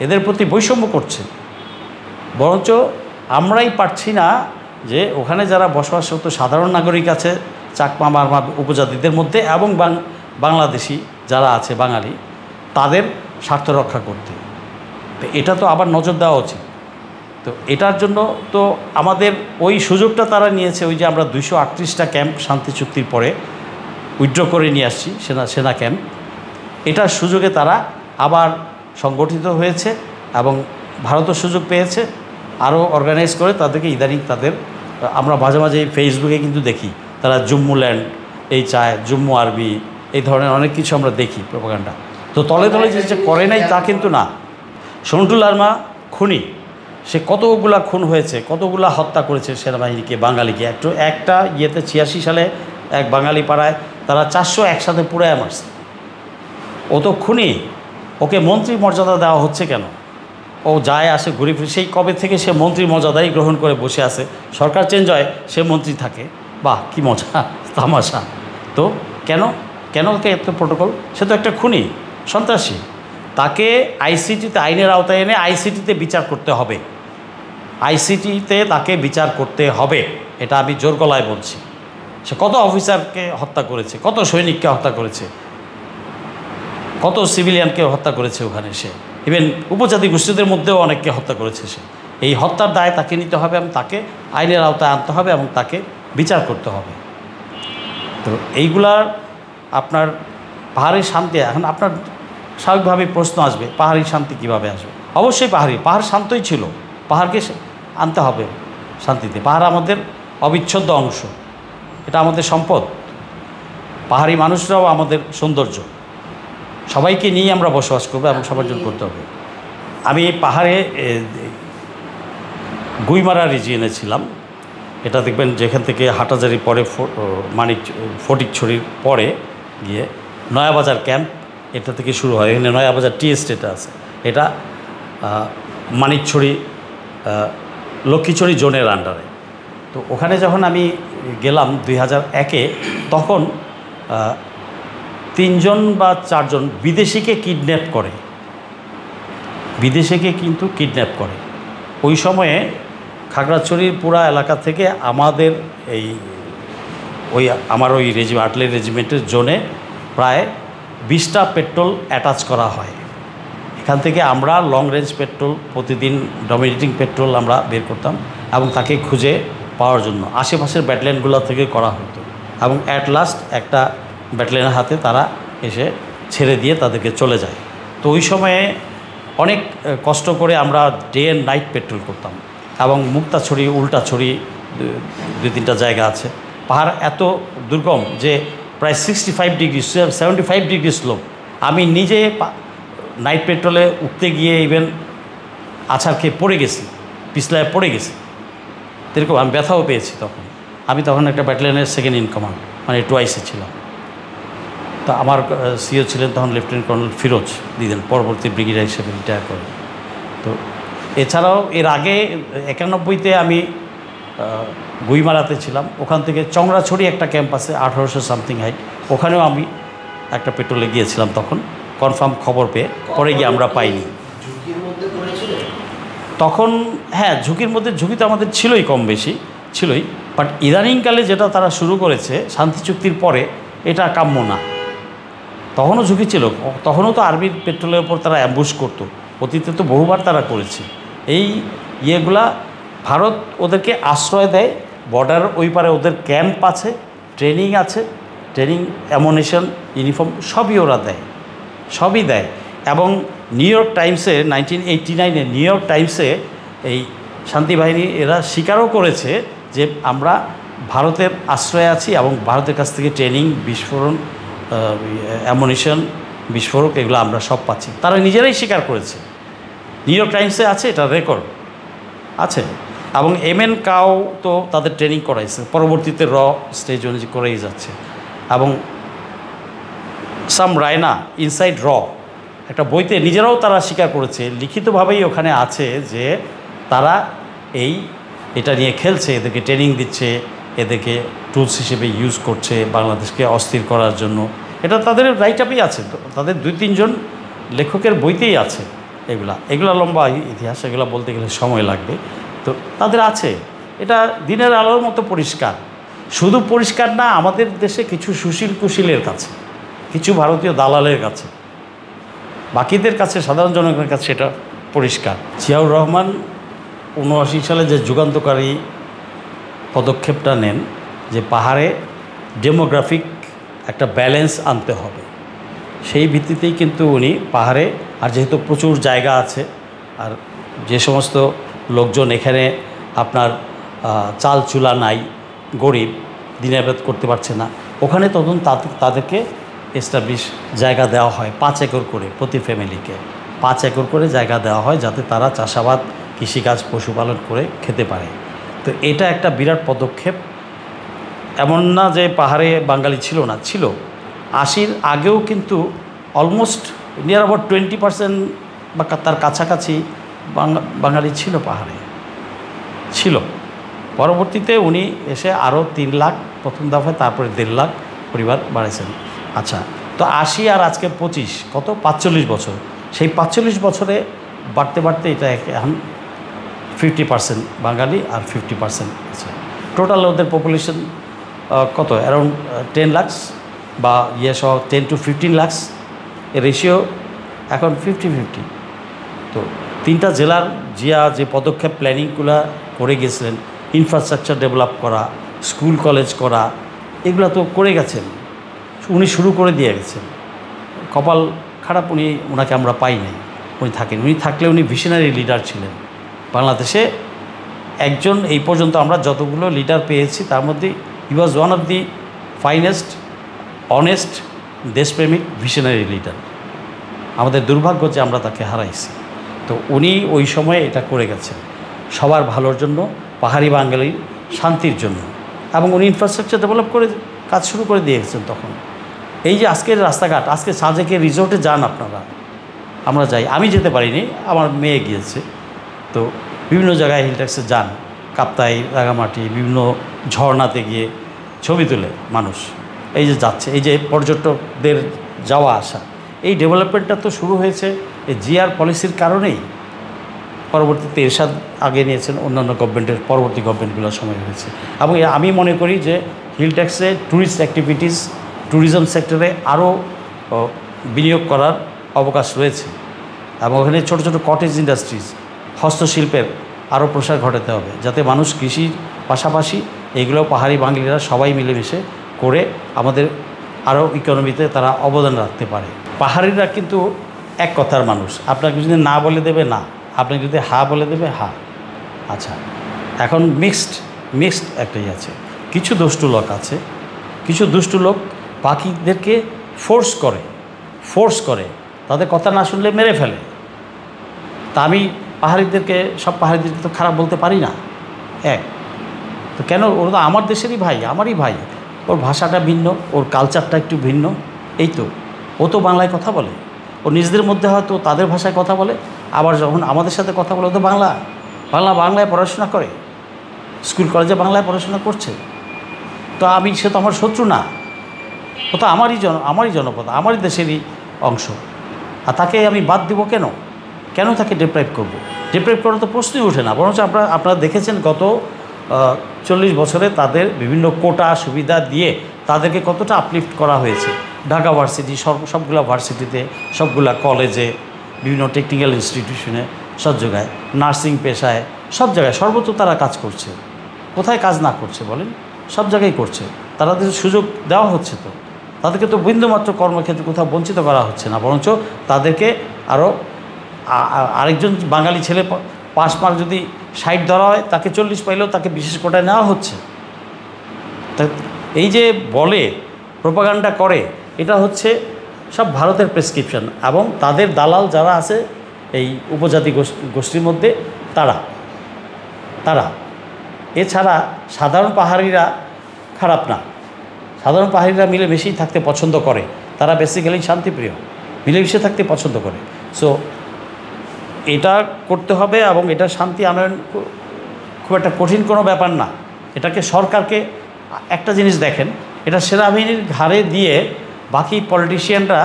এদের প্রতি বৈষম্য করছে। বরঞ্চ আমরাই পারছি না যে ওখানে যারা বসবাস করতো সাধারণ নাগরিক আছে, চাকমা, মারমা উপজাতিদের মধ্যে, এবং বাংলাদেশি যারা আছে বাঙালি, তাদের স্বার্থ রক্ষা করতে। তো এটা তো আবার নজর দেওয়া উচিত। তো এটার জন্য তো আমাদের ওই সুযোগটা তারা নিয়েছে। ওই যে আমরা 238টা ক্যাম্প শান্তি চুক্তির পরে উইথড্র করে নিয়ে আসছি, সেনা ক্যাম্প, এটার সুযোগে তারা আবার সংগঠিত হয়েছে এবং ভারতও সুযোগ পেয়েছে আরও অর্গানাইজ করে তাদেরকে। ইদানিং তাদের আমরা মাঝে মাঝে ফেসবুকে কিন্তু দেখি তারা জম্মু ল্যান্ড এই চায়, জম্মু আর্মি, এই ধরনের অনেক কিছু আমরা দেখি প্রোপাগান্ডা। তো তলে তলে যে করে নাই তা কিন্তু না। সন্টু লারমা খুনি, সে কতগুলা খুন হয়েছে, কতগুলা হত্যা করেছে সেনাবাহিনীকে, বাঙালিকে। একটা 86 সালে এক বাঙালি পাড়ায় তারা 400 একসাথে পুড়ায় মারছে। ও তো খুনি, ওকে মন্ত্রী মর্যাদা দেওয়া হচ্ছে কেন? ও যায় আসে ঘুরে ফিরে, সেই কবে থেকে সে মন্ত্রী মর্যাদাই গ্রহণ করে বসে আছে। সরকার চেঞ্জ হয়, সে মন্ত্রী থাকে। বাহ, কি মজা, তামাশা। তো কেন ওকে এত প্রোটোকল? সে তো একটা খুনি, সন্ত্রাসী। তাকে আইসিটিতে, আইনের আওতায় এনে আইসিটিতে বিচার করতে হবে। আইসিটিতে তাকে বিচার করতে হবে, এটা আমি জোর গলায় বলছি। সে কত অফিসারকে হত্যা করেছে, কত সৈনিককে হত্যা করেছে, কত সিভিলিয়ানকে হত্যা করেছে ওখানে। সে ইভেন উপজাতি গোষ্ঠীদের মধ্যেও অনেককে হত্যা করেছে। সে এই হত্যার দায় তাকে নিতে হবে এবং তাকে আইনের আওতায় আনতে হবে এবং তাকে বিচার করতে হবে। তো এইগুলার আপনার পাহাড়ের শান্তি, এখন আপনার স্বাভাবিকভাবে প্রশ্ন আসবে, পাহাড়ি শান্তি কিভাবে আসবে? অবশ্যই পাহাড় শান্তই ছিল, পাহাড়কে আনতে হবে শান্তিতে। পাহাড় আমাদের অবিচ্ছেদ্য অংশ, এটা আমাদের সম্পদ। পাহাড়ি মানুষরাও আমাদের সৌন্দর্য, সবাইকে নিয়ে আমরা বসবাস করবো এবং সবার জন্য করতে হবে। আমি পাহাড়ে গুইমারা রিজিয়নে ছিলাম। এটা দেখবেন যেখান থেকে হাটাজারি পরে ফটিকছড়ির পরে গিয়ে নয়াবাজার ক্যাম্প, এটা থেকে শুরু হয়। এখানে নয়াবাজার টি এস্টেট আছে। এটা মানিকছড়ি লক্ষ্মীছড়ি জোনের আন্ডারে। তো ওখানে যখন আমি গেলাম 2001-এ, তখন 3জন বা 4জন বিদেশিকে কিডন্যাপ করে, বিদেশিকে কিন্তু কিডন্যাপ করে। ওই সময়ে খাগড়াছড়ির পুরা এলাকা থেকে আমাদের আমার ওই আর্টিলারি রেজিমেন্টের জোনে প্রায় 20টা পেট্রোল অ্যাটাচ করা হয়। এখান থেকে আমরা লং রেঞ্জ পেট্রোল, প্রতিদিন ডমিনেটিং পেট্রোল আমরা বের করতাম এবং তাকে খুঁজে পাওয়ার জন্য আশেপাশের ব্যাটালিয়নগুলো থেকে করা হতো। এবং অ্যাট লাস্ট একটা ব্যাটালিয়নের হাতে তারা এসে ছেড়ে দিয়ে তাদেরকে চলে যায়। তো ওই সময়ে অনেক কষ্ট করে আমরা ডে অ্যান্ড নাইট পেট্রোল করতাম। এবং মুক্তাছড়ি, উল্টাছড়ি 2-3টা জায়গা আছে। পাহাড় এত দুর্গম যে প্রায় 65 ডিগ্রি 75 ডিগ্রি স্লোপ। আমি নিজে নাইট পেট্রোলে উঠতে গিয়ে ইভেন আছাড় খেয়ে পড়ে গেছি, পিছলায় পড়ে গেছি, এরকম আমি ব্যথাও পেয়েছি। আমি তখন একটা ব্যাটালিয়নের সেকেন্ড ইন কমান্ড, মানে টুয়াইসে ছিলাম। তো আমার সিও ছিলেন তখন লেফটেন্যান্ট কর্নেল ফিরোজ দিদেন, পরবর্তী ব্রিগেডিয়ার হিসেবে রিটায়ার করেন। তো এছাড়াও এর আগে 91-তে আমি গুইমারাতে ছিলাম। ওখান থেকে চংড়াছড়ি একটা ক্যাম্প আছে 1800 সামথিং হাইট, ওখানেও আমি একটা পেট্রোলে গিয়েছিলাম। তখন কনফার্ম খবর পেয়ে, পরে গিয়ে আমরা পাইনি। তখন হ্যাঁ, ঝুঁকি তো আমাদের ছিলই, কম বেশি ছিলই। বাট ইদানিংকালে যেটা তারা শুরু করেছে শান্তি চুক্তির পরে, এটা কাম্য না। তখনও ঝুঁকি ছিল, তখনও তো আর্মির পেট্রোলের ওপর তারা অ্যাম্বুশ করতো, অতীতে তো বহুবার তারা করেছে। এই ইয়েগুলা ভারত ওদেরকে আশ্রয় দেয়, বর্ডার ওই পারে ওদের ক্যাম্প আছে, ট্রেনিং আছে, ট্রেনিং, অ্যামুনিশন, ইউনিফর্ম সবই ওরা দেয়, সবই দেয়। এবং নিউ ইয়র্ক টাইমসে 1989-এ নিউ ইয়র্ক টাইমসে এই শান্তি বাহিনী এরা স্বীকারও করেছে যে আমরা ভারতের আশ্রয়ে আছি এবং ভারতের কাছ থেকে ট্রেনিং, বিস্ফোরণ, অ্যামুনিশন, বিস্ফোরক এগুলো আমরা সব পাচ্ছি। তারা নিজেরাই স্বীকার করেছে, নিউ ইয়র্ক টাইমসে আছে, এটা রেকর্ড আছে। এবং এমএন কাও তো তাদের ট্রেনিং করাইছে, পরবর্তীতে র স্টেজ অনুযায়ী করেই যাচ্ছে। এবং সাম রায়না ইনসাইড র একটা বইতে নিজেরাও তারা স্বীকার করেছে, লিখিতভাবেই ওখানে আছে যে তারা এটা নিয়ে খেলছে, এদেরকে ট্রেনিং দিচ্ছে, এদেরকে টুলস হিসেবে ইউজ করছে বাংলাদেশকে অস্থির করার জন্য। এটা তাদের রাইট আপই আছে, তাদের 2-3জন লেখকের বইতেই আছে। এগুলা লম্বা ইতিহাস, এগুলো বলতে গেলে সময় লাগবে। তো তাদের আছে, এটা দিনের আলোর মতো পরিষ্কার। শুধু পরিষ্কার না, আমাদের দেশে কিছু সুশীল কুশীলের কাছে, কিছু ভারতীয় দালালের কাছে, বাকিদের কাছে, সাধারণ জনগণের কাছে এটা পরিষ্কার। জিয়াউর রহমান 79 সালে যে যুগান্তকারী পদক্ষেপটা নেন যে পাহাড়ে ডেমোগ্রাফিক একটা ব্যালেন্স আনতে হবে, সেই ভিত্তিতেই কিন্তু উনি পাহাড়ে, আর যেহেতু প্রচুর জায়গা আছে, আর যে সমস্ত লোকজন এখানে আপনার চাল চুলা নাই, গরিব, দিনাবাদ করতে পারছে না, ওখানে তখন তাদেরকে এস্টাবলিশ জায়গা দেওয়া হয় 5 একর করে, প্রতি ফ্যামিলিকে 5 একর করে জায়গা দেওয়া হয়, যাতে তারা চাষাবাদ, কৃষিকাজ, পশুপালন করে খেতে পারে। তো এটা একটা বিরাট পদক্ষেপ। এমন না যে পাহাড়ে বাঙালি ছিল না, ছিল। 80-র আগেও কিন্তু অলমোস্ট নিয়ার অ্যাবাউট 20% বা তার কাছাকাছি বাঙালি ছিল, পাহাড়ে ছিল। পরবর্তীতে উনি এসে আরও 3 লাখ প্রথম দফায়, তারপরে 1.5 লাখ পরিবার বাড়াইছেন। আচ্ছা, তো 80 আর আজকে 25, কত 45 বছর। সেই 45 বছরে বাড়তে বাড়তে এটা এখন 50% বাঙালি আর 50% আছে। টোটাল ওদের পপুলেশন কত, অ্যারাউন্ড 10 লাখ বা সহ 10 to 15 লাখ, এর রেশিও এখন 50-50। তো 3টা জেলার জিয়া যে পদক্ষেপ প্ল্যানিংগুলো করে গেছিলেন, ইনফ্রাস্ট্রাকচার ডেভেলপ করা, স্কুল কলেজ করা, এগুলো তো করে গেছেন, উনি শুরু করে দিয়ে গেছেন। কপাল খারাপ, ওনাকে আমরা পাই নাই, উনি থাকেন। উনি থাকলে উনি ভিশনারি লিডার ছিলেন। বাংলাদেশে একজন এই পর্যন্ত আমরা যতগুলো লিডার পেয়েছি তার মধ্যে he was one of the finest honest, দেশপ্রেমিক, ভিশনারি লিডার। আমাদের দুর্ভাগ্য যে আমরা তাকে হারাইছি। তো উনি ওই সময়ে এটা করে গেছেন সবার ভালোর জন্য, পাহাড়ি বাঙালির শান্তির জন্য, এবং উনি ইনফ্রাস্ট্রাকচার ডেভেলপ করে কাজ শুরু করে দিয়েছেন তখন। এই যে আজকের রাস্তাঘাট, আজকে সাজেকে রিসোর্টে যান আপনারা, আমরা যাই, আমি যেতে পারিনি, আমার মেয়ে গিয়েছে। তো বিভিন্ন জায়গায় হিলট্যাক্সে যান, কাপ্তাই, রাঙামাটি, বিভিন্ন ঝর্ণাতে গিয়ে ছবি তুলে মানুষ এই যে যাচ্ছে, এই যে পর্যটকদের যাওয়া আসা, এই ডেভেলপমেন্টটা তো শুরু হয়েছে এই জিআর পলিসির কারণেই। পরবর্তীতে এরশাদ আগে নিয়েছেন, অন্যান্য গভর্নমেন্টের পরবর্তী গভর্নমেন্টগুলোর সময় হয়েছে। এবং আমি মনে করি যে হিলট্যাক্সে ট্যুরিস্ট অ্যাক্টিভিটিস, ট্যুরিজম সেক্টরে আরও বিনিয়োগ করার অবকাশ রয়েছে, এবং ওখানে ছোটো ছোটো কটেজ ইন্ডাস্ট্রিজ, হস্তশিল্পের আরও প্রসার ঘটাতে হবে, যাতে মানুষ কৃষির পাশাপাশি এগুলো পাহাড়ি বাঙালিরা সবাই মিলেমিশে করে আমাদের আরও ইকোনমিতে তারা অবদান রাখতে পারে। পাহাড়িরা কিন্তু এক কথার মানুষ, আপনাকে যদি না বলে দেবে না, আপনাকে যদি হা বলে দেবে হা। আচ্ছা, এখন মিক্সড একটাই আছে। কিছু দুষ্টু লোক আছে, কিছু দুষ্টু লোক বাকিদেরকে ফোর্স করে তাদের কথা না শুনলে মেরে ফেলে। তা আমি সব পাহাড়িদেরকে তো খারাপ বলতে পারি না। তো কেন? ওরা তো আমার দেশেরই ভাই, আমারই ভাই। ওর ভাষাটা ভিন্ন, ওর কালচারটা একটু ভিন্ন, এই তো। ও তো বাংলায় কথা বলে, ও নিজেদের মধ্যে হয়তো তাদের ভাষায় কথা বলে, আবার যখন আমাদের সাথে কথা বলে ও তো বাংলায় পড়াশোনা করে, স্কুল কলেজে বাংলায় পড়াশোনা করছে। তো সে তো আমার শত্রু না, ও তো আমারই জনপদ, আমারই দেশেরই অংশ। আর তাকে আমি বাদ দিব কেন তাকে ডিপ্রাইভ করব? ডিপ্রাইভ করার তো প্রশ্নই ওঠে না। বরঞ্চ আপনারা দেখেছেন গত 40 বছরে তাদের বিভিন্ন কোটা সুবিধা দিয়ে তাদেরকে কতটা আপলিফ্ট করা হয়েছে। ঢাকা ভার্সিটি, সবগুলা ভার্সিটিতে, সবগুলা কলেজে, বিভিন্ন টেকনিক্যাল ইনস্টিটিউশনে, সব জায়গায়, নার্সিং পেশায়, সব জায়গায় সর্বত্র তারা কাজ করছে। কোথায় কাজ না করছে বলেন? সব জায়গায় করছে। তাদের সুযোগ দেওয়া হচ্ছে, তো তাদেরকে তো বিন্দুমাত্র কর্মক্ষেত্রে কোথাও বঞ্চিত করা হচ্ছে না, বরঞ্চ তাদেরকে আরও আরেকজন বাঙালি ছেলে পাস মার্ক যদি 60 ধরা হয়, তাকে 40 পাইলেও তাকে বিশেষ কোটায় নেওয়া হচ্ছে। তা এই যে বলে প্রোপাগান্ডা করে, এটা হচ্ছে সব ভারতের প্রেসক্রিপশন, এবং তাদের দালাল যারা আছে এই উপজাতি গোষ্ঠীর মধ্যে তারা এছাড়া সাধারণ পাহাড়িরা খারাপ না। সাধারণ পাহাড়িরা মিলেমিশেই থাকতে পছন্দ করে, তারা বেসিক্যালি শান্তিপ্রিয়, মিলেমিশে থাকতে পছন্দ করে। সো এটা করতে হবে, এবং এটা শান্তি আনয়ন খুব একটা কঠিন কোনো ব্যাপার না। এটাকে সরকারকে একটা জিনিস দেখেন, এটা সেনাবাহিনীর ঘাড়ে দিয়ে বাকি পলিটিশিয়ানরা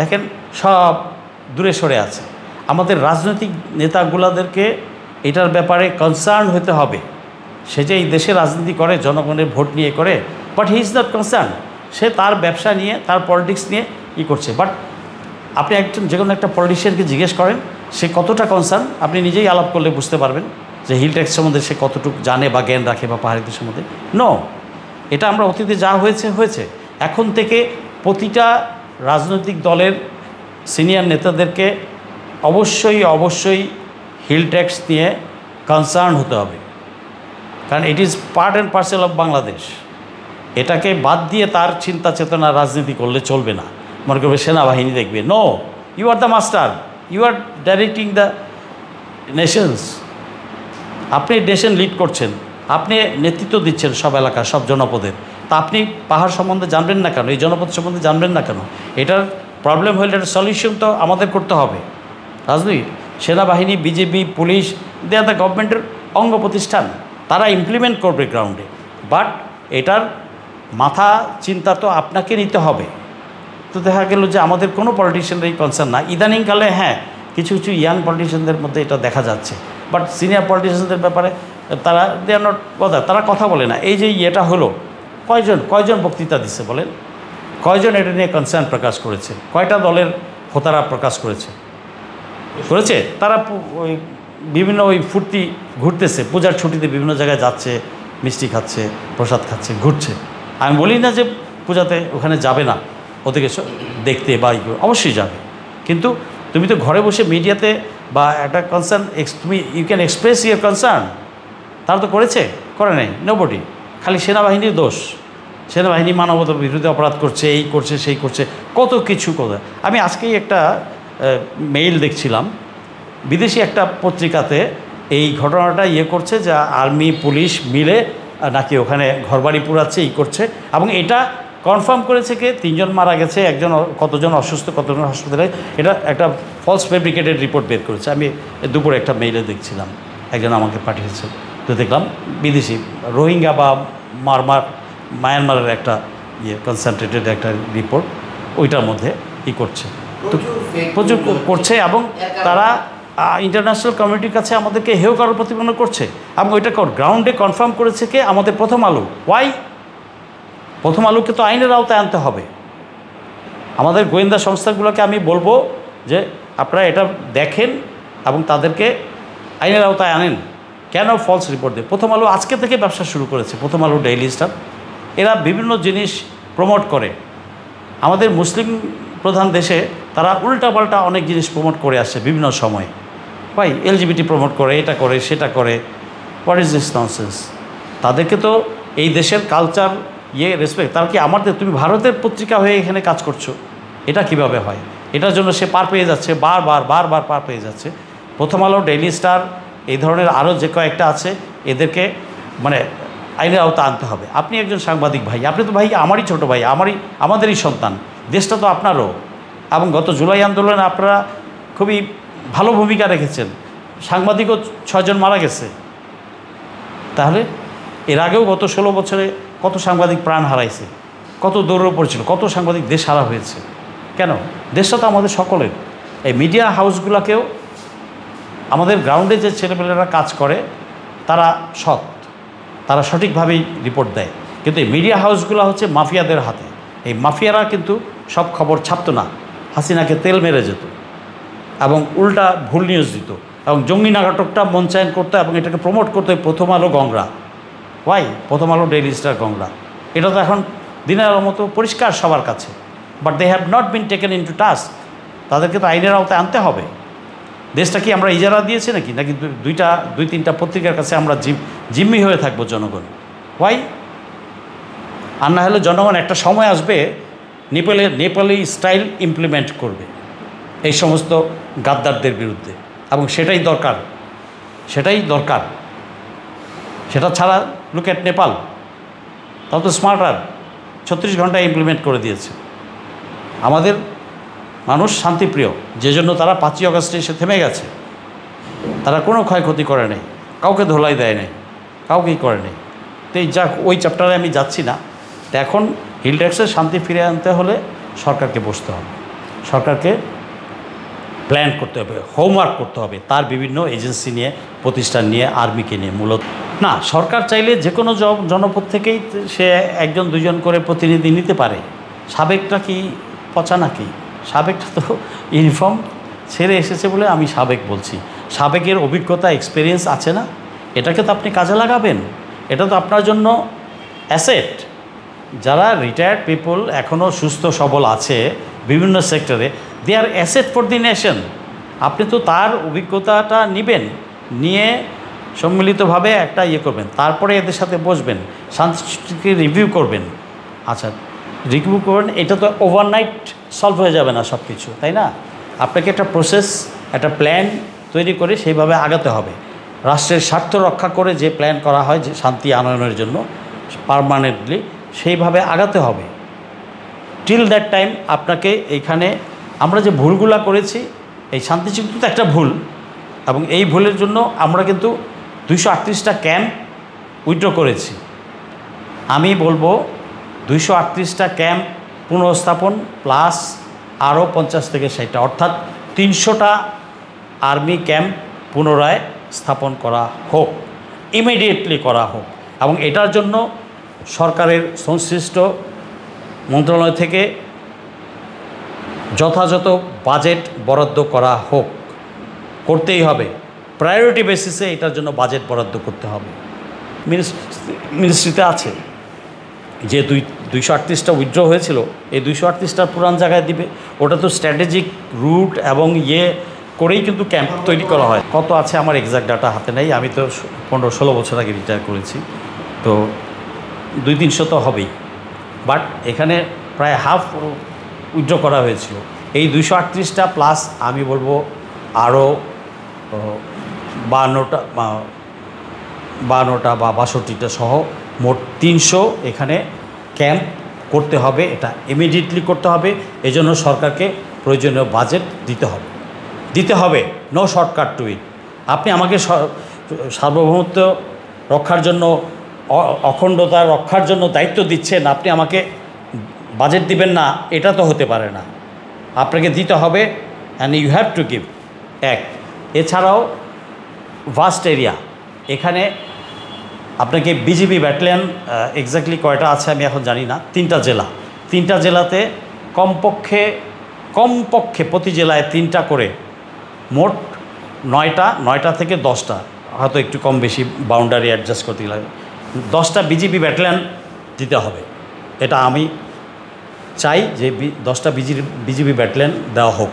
দেখেন সব দূরে সরে আছে। আমাদের রাজনৈতিক নেতাগুলোদেরকে এটার ব্যাপারে কনসার্ন হতে হবে। সে যে এই দেশে রাজনীতি করে, জনগণের ভোট নিয়ে করে, but he is not concern. সে তার ব্যবসা নিয়ে, তার পলিটিক্স নিয়ে করছে। বাট আপনি যে কোনো একটা পলিটিশিয়ানকে জিজ্ঞেস করেন সে কতটা কনসার্ন, আপনি নিজেই আলাপ করলে বুঝতে পারবেন যে হিলট্যাক্স সম্বন্ধে সে কতটুকু জানে বা জ্ঞান রাখে, বা পাহাড়িদের সম্বন্ধে। এটা আমরা অতীতে যা হয়েছে। এখন থেকে প্রতিটা রাজনৈতিক দলের সিনিয়র নেতাদেরকে অবশ্যই হিলট্যাক্স নিয়ে কনসার্ন হতে হবে, কারণ it is part and parcel of Bangladesh. এটাকে বাদ দিয়ে তার চিন্তা চেতনা রাজনীতি করলে চলবে না। মনে করবে সেনাবাহিনী দেখবে, no, you are the master, you are directing the nations. আপনি নেশন লিড করছেন, আপনি নেতৃত্ব দিচ্ছেন সব এলাকার, সব জনপদের। তা আপনি পাহাড় সম্বন্ধে জানবেন না কেন? এই জনপদ সম্বন্ধে জানবেন না কেন? এটার প্রবলেম হলে এটার সলিউশন তো আমাদের করতে হবে। রাজনীতি, সেনাবাহিনী, BJP, police, they are the গভর্নমেন্টের অঙ্গ প্রতিষ্ঠান, তারা ইমপ্লিমেন্ট করবে গ্রাউন্ডে। বাট এটার মাথা চিন্তা তো আপনাকে নিতে হবে। তো দেখা গেল যে আমাদের কোনো পলিটিশিয়ানরাই কনসার্ন না। ইদানিংকালে কিছু ইয়াং পলিটিশিয়ানদের মধ্যে এটা দেখা যাচ্ছে, বাট সিনিয়র পলিটিশিয়ানদের ব্যাপারে তারা দে আর নট বদার, তারা কথা বলে না। এই যে এটা হলো, কয়জন বক্তৃতা দিচ্ছে বলেন? কয়জন এটা নিয়ে কনসার্ন প্রকাশ করেছে? কয়টা দলের হোতারা প্রকাশ করেছে? তারা ওই বিভিন্ন ফুর্তি ঘুরতেছে, পূজার ছুটিতে বিভিন্ন জায়গায় যাচ্ছে, মিষ্টি খাচ্ছে, প্রসাদ খাচ্ছে, ঘুরছে। আমি বলি না যে পূজাতে ওখানে যাবে না, ওদেরকে দেখতে বা অবশ্যই যাবে, কিন্তু তুমি তো ঘরে বসে মিডিয়াতে বা একটা concern you can express your concern. তারা তো করে নাই, নোবডি। খালি সেনাবাহিনীর দোষ, সেনাবাহিনী মানবতার বিরুদ্ধে অপরাধ করছে, এই করছে, সেই করছে, কত কিছু কথা। আমি আজকেই একটা মেইল দেখছিলাম, বিদেশি একটা পত্রিকাতে এই ঘটনাটা করছে যে আর্মি পুলিশ মিলে নাকি ওখানে ঘরবাড়ি পুরাচ্ছে, করছে, এবং এটা কনফার্ম করেছে কে 3 জন মারা গেছে, একজন কতজন অসুস্থ, কতজন হাসপাতালে, এটা একটা ফলস ফেব্রিকেটেড রিপোর্ট বের করেছে। আমি দুপুরে একটা মেইলে দেখছিলাম, একজন আমাকে পাঠিয়েছে, তো দেখলাম বিদেশি রোহিঙ্গা বা মায়ানমারের একটা কনসেন্ট্রেটেড একটা রিপোর্ট, ওইটার মধ্যে করছে, তো প্রচুর করছে, এবং তারা ইন্টারন্যাশনাল কমিউনিটির কাছে আমাদেরকে হেয় করার প্রতিপন্ন করছে, এবং ওইটা গ্রাউন্ডে কনফার্ম করেছে কে? আমাদের প্রথম আলো। ওয়াই? প্রথম আলোকে তো আইনের আওতায় আনতে হবে। আমাদের গোয়েন্দা সংস্থাগুলোকে আমি বলবো যে আপনারা এটা দেখেন এবং তাদেরকে আইনের আওতায় আনেন। কেন ফলস রিপোর্ট দেয়? প্রথম আলো আজকে থেকে ব্যবসা শুরু করেছে, প্রথম আলো, ডেইলি স্টার, এরা বিভিন্ন জিনিস প্রমোট করে। আমাদের মুসলিম প্রধান দেশে তারা উল্টাপাল্টা অনেক জিনিস প্রমোট করে আসছে বিভিন্ন সময়ে। ভাই, এলজিবিটি প্রমোট করে, এটা করে, সেটা করে। What is this nonsense? তাদেরকে তো এই দেশের কালচার রেসপেক্ট, তার কি আমাদের, তুমি ভারতের পত্রিকা হয়ে এখানে কাজ করছো, এটা কিভাবে হয়? এটার জন্য সে পার পেয়ে যাচ্ছে, বারবার পার পেয়ে যাচ্ছে। প্রথম আলো, ডেইলি স্টার, এই ধরনের আরও যে কয়েকটা আছে, এদেরকে মানে আইনের আওতা আনতে হবে। আপনি একজন সাংবাদিক ভাই, আপনি তো ভাই আমারই ছোট ভাই, আমাদেরই সন্তান, দেশটা তো আপনারও। এবং গত জুলাই আন্দোলনে আপনারা খুবই ভালো ভূমিকা রেখেছেন, সাংবাদিকও 6 জন মারা গেছে। তাহলে এর আগেও গত 16 বছরে কত সাংবাদিক প্রাণ হারাইছে, কত দৌড়ে পড়েছিল, কত সাংবাদিক দেশ হারা হয়েছে। কেন? দেশটা তো আমাদের সকলের। এই মিডিয়া হাউসগুলোকেও, আমাদের গ্রাউন্ডে যে ছেলেপেলেরা কাজ করে তারা সৎ, তারা সঠিকভাবেই রিপোর্ট দেয়, কিন্তু এই মিডিয়া হাউসগুলো হচ্ছে মাফিয়াদের হাতে। এই মাফিয়ারা কিন্তু সব খবর ছাপতো না, হাসিনাকে তেল মেরে যেত এবং উল্টা ভুল নিউজ দিত, এবং জঙ্গি নাটকটা মঞ্চায়ন করতো এবং এটাকে প্রমোট করতো প্রথম আলো গংরা। ওয়াই? প্রথম আলো, ডেইলি স্টার, গংরা, এটা তো এখন দিনের আলোর মতো পরিষ্কার সবার কাছে। But they have not been taken into task. তাদেরকে তো আইনের আওতায় আনতে হবে। দেশটা কি আমরা ইজারা দিয়েছি নাকি? নাকি 2-3টা পত্রিকার কাছে আমরা জিম্মি হয়ে থাকবো জনগণ? ওয়াই? আর না হলে জনগণ একটা সময় আসবে নেপালি স্টাইল ইমপ্লিমেন্ট করবে এই সমস্ত গাদ্দারদের বিরুদ্ধে, এবং সেটাই দরকার। সেটা ছাড়া লুক এট নেপাল, তাও তো স্মার্টার, 36 ঘন্টায় ইমপ্লিমেন্ট করে দিয়েছে। আমাদের মানুষ শান্তিপ্রিয়, যে জন্য তারা 5ই আগস্টে এসে থেমে গেছে। তারা কোনো ক্ষয়ক্ষতি করে নাই, কাউকে ধোলাই দেয় নাই, কাউকেই করে নেই। তো এই ওই চ্যাপ্টারে আমি যাচ্ছি না। তো এখন হিল ট্যাক্সের শান্তি ফিরে আনতে হলে সরকারকে বসতে হবে, সরকারকে প্ল্যান করতে হবে, হোমওয়ার্ক করতে হবে, তার বিভিন্ন এজেন্সি নিয়ে, প্রতিষ্ঠান নিয়ে, আর্মিকে নিয়ে। মূলত না, সরকার চাইলে যে কোনো জনপদ থেকেই সে 1-2 করে প্রতিনিধি নিতে পারে। সাবেকটা কি পচা নাকি? সাবেকটা তো ইউনিফর্ম ছেড়ে এসেছে বলে আমি সাবেক বলছি। সাবেকের অভিজ্ঞতা, এক্সপিরিয়েন্স আছে না, এটাকে তো আপনি কাজে লাগাবেন। এটা তো আপনার জন্য অ্যাসেট। যারা রিটায়ার্ড পিপল এখনও সুস্থ সবল আছে বিভিন্ন সেক্টরে, দে আর অ্যাসেট ফর দি নেশন। আপনি তো তার অভিজ্ঞতাটা নেবেন, নিয়ে সম্মিলিতভাবে একটা করবেন, তারপরে এদের সাথে বসবেন, শান্তিকে রিভিউ করবেন। আচ্ছা, রিভিউ করবেন, এটা তো ওভারনাইট সলভ হয়ে যাবে না সব কিছু, তাই না? আপনাকে একটা প্রসেস, একটা প্ল্যান তৈরি করে সেইভাবে আগাতে হবে। রাষ্ট্রের স্বার্থ রক্ষা করে যে প্ল্যান করা হয় যে শান্তি আনয়নের জন্য পার্মানেন্টলি, সেইভাবে আগাতে হবে। টিল দ্যাট টাইম আপনাকে এইখানে আমরা যে ভুলগুলা করেছি, এই শান্তি চুক্তি তো একটা ভুল, এবং এই ভুলের জন্য আমরা কিন্তু 238টা ক্যাম্প উইথড্র করেছি। আমি বলবো 238টা ক্যাম্প পুনঃস্থাপন প্লাস আরও 50 থেকে 60টা, অর্থাৎ 300টা আর্মি ক্যাম্প পুনরায় স্থাপন করা হোক, ইমিডিয়েটলি করা হোক, এবং এটার জন্য সরকারের সংশ্লিষ্ট মন্ত্রণালয় থেকে যথাযথ বাজেট বরাদ্দ করা হোক। করতেই হবে, প্রায়োরিটি বেসিসে এটার জন্য বাজেট বরাদ্দ করতে হবে। মিনিস্ট্রিতে আছে যে 238টা উইথড্র হয়েছিল, এই 238টার পুরান জায়গায় দিবে। ওটা তো স্ট্র্যাটেজিক রুট এবং করেই কিন্তু ক্যাম্প তৈরি করা হয়। কত আছে আমার এক্সাক্ট ডাটা হাতে নেই, আমি তো 15-16 বছর আগে রিটায়ার করেছি, তো 200-300 তো হবেই। বাট এখানে প্রায় হাফ উইথড্র করা হয়েছিল। এই 238টা প্লাস আমি বলবো আরও 52টা বা 62টা সহ মোট 300 এখানে ক্যাম্প করতে হবে। এটা ইমিডিয়েটলি করতে হবে। এজন্য সরকারকে প্রয়োজনীয় বাজেট দিতে হবে। নো শর্টকাট টু ইট। আপনি আমাকে সার্বভৌমত্ব রক্ষার জন্য, অখণ্ডতা রক্ষার জন্য দায়িত্ব দিচ্ছেন, আপনি আমাকে বাজেট দিবেন না, এটা তো হতে পারে না। আপনাকে দিতে হবে, and you have to give. এছাড়াও ভাস্ট এরিয়া, এখানে আপনাকে বিজিবি ব্যাটালিয়ন এক্স্যাক্টলি কয়টা আছে আমি এখন জানি না, 3টা জেলাতে কমপক্ষে প্রতি জেলায় 3টা করে, মোট 9টা থেকে 10টা, হয়তো একটু কম বেশি বাউন্ডারি অ্যাডজাস্ট করতে লাগে, 10টা বিজিবি ব্যাটালিয়ন দিতে হবে। এটা আমি চাই যে 10টা বিজিবি ব্যাটালিয়ন দেওয়া হোক।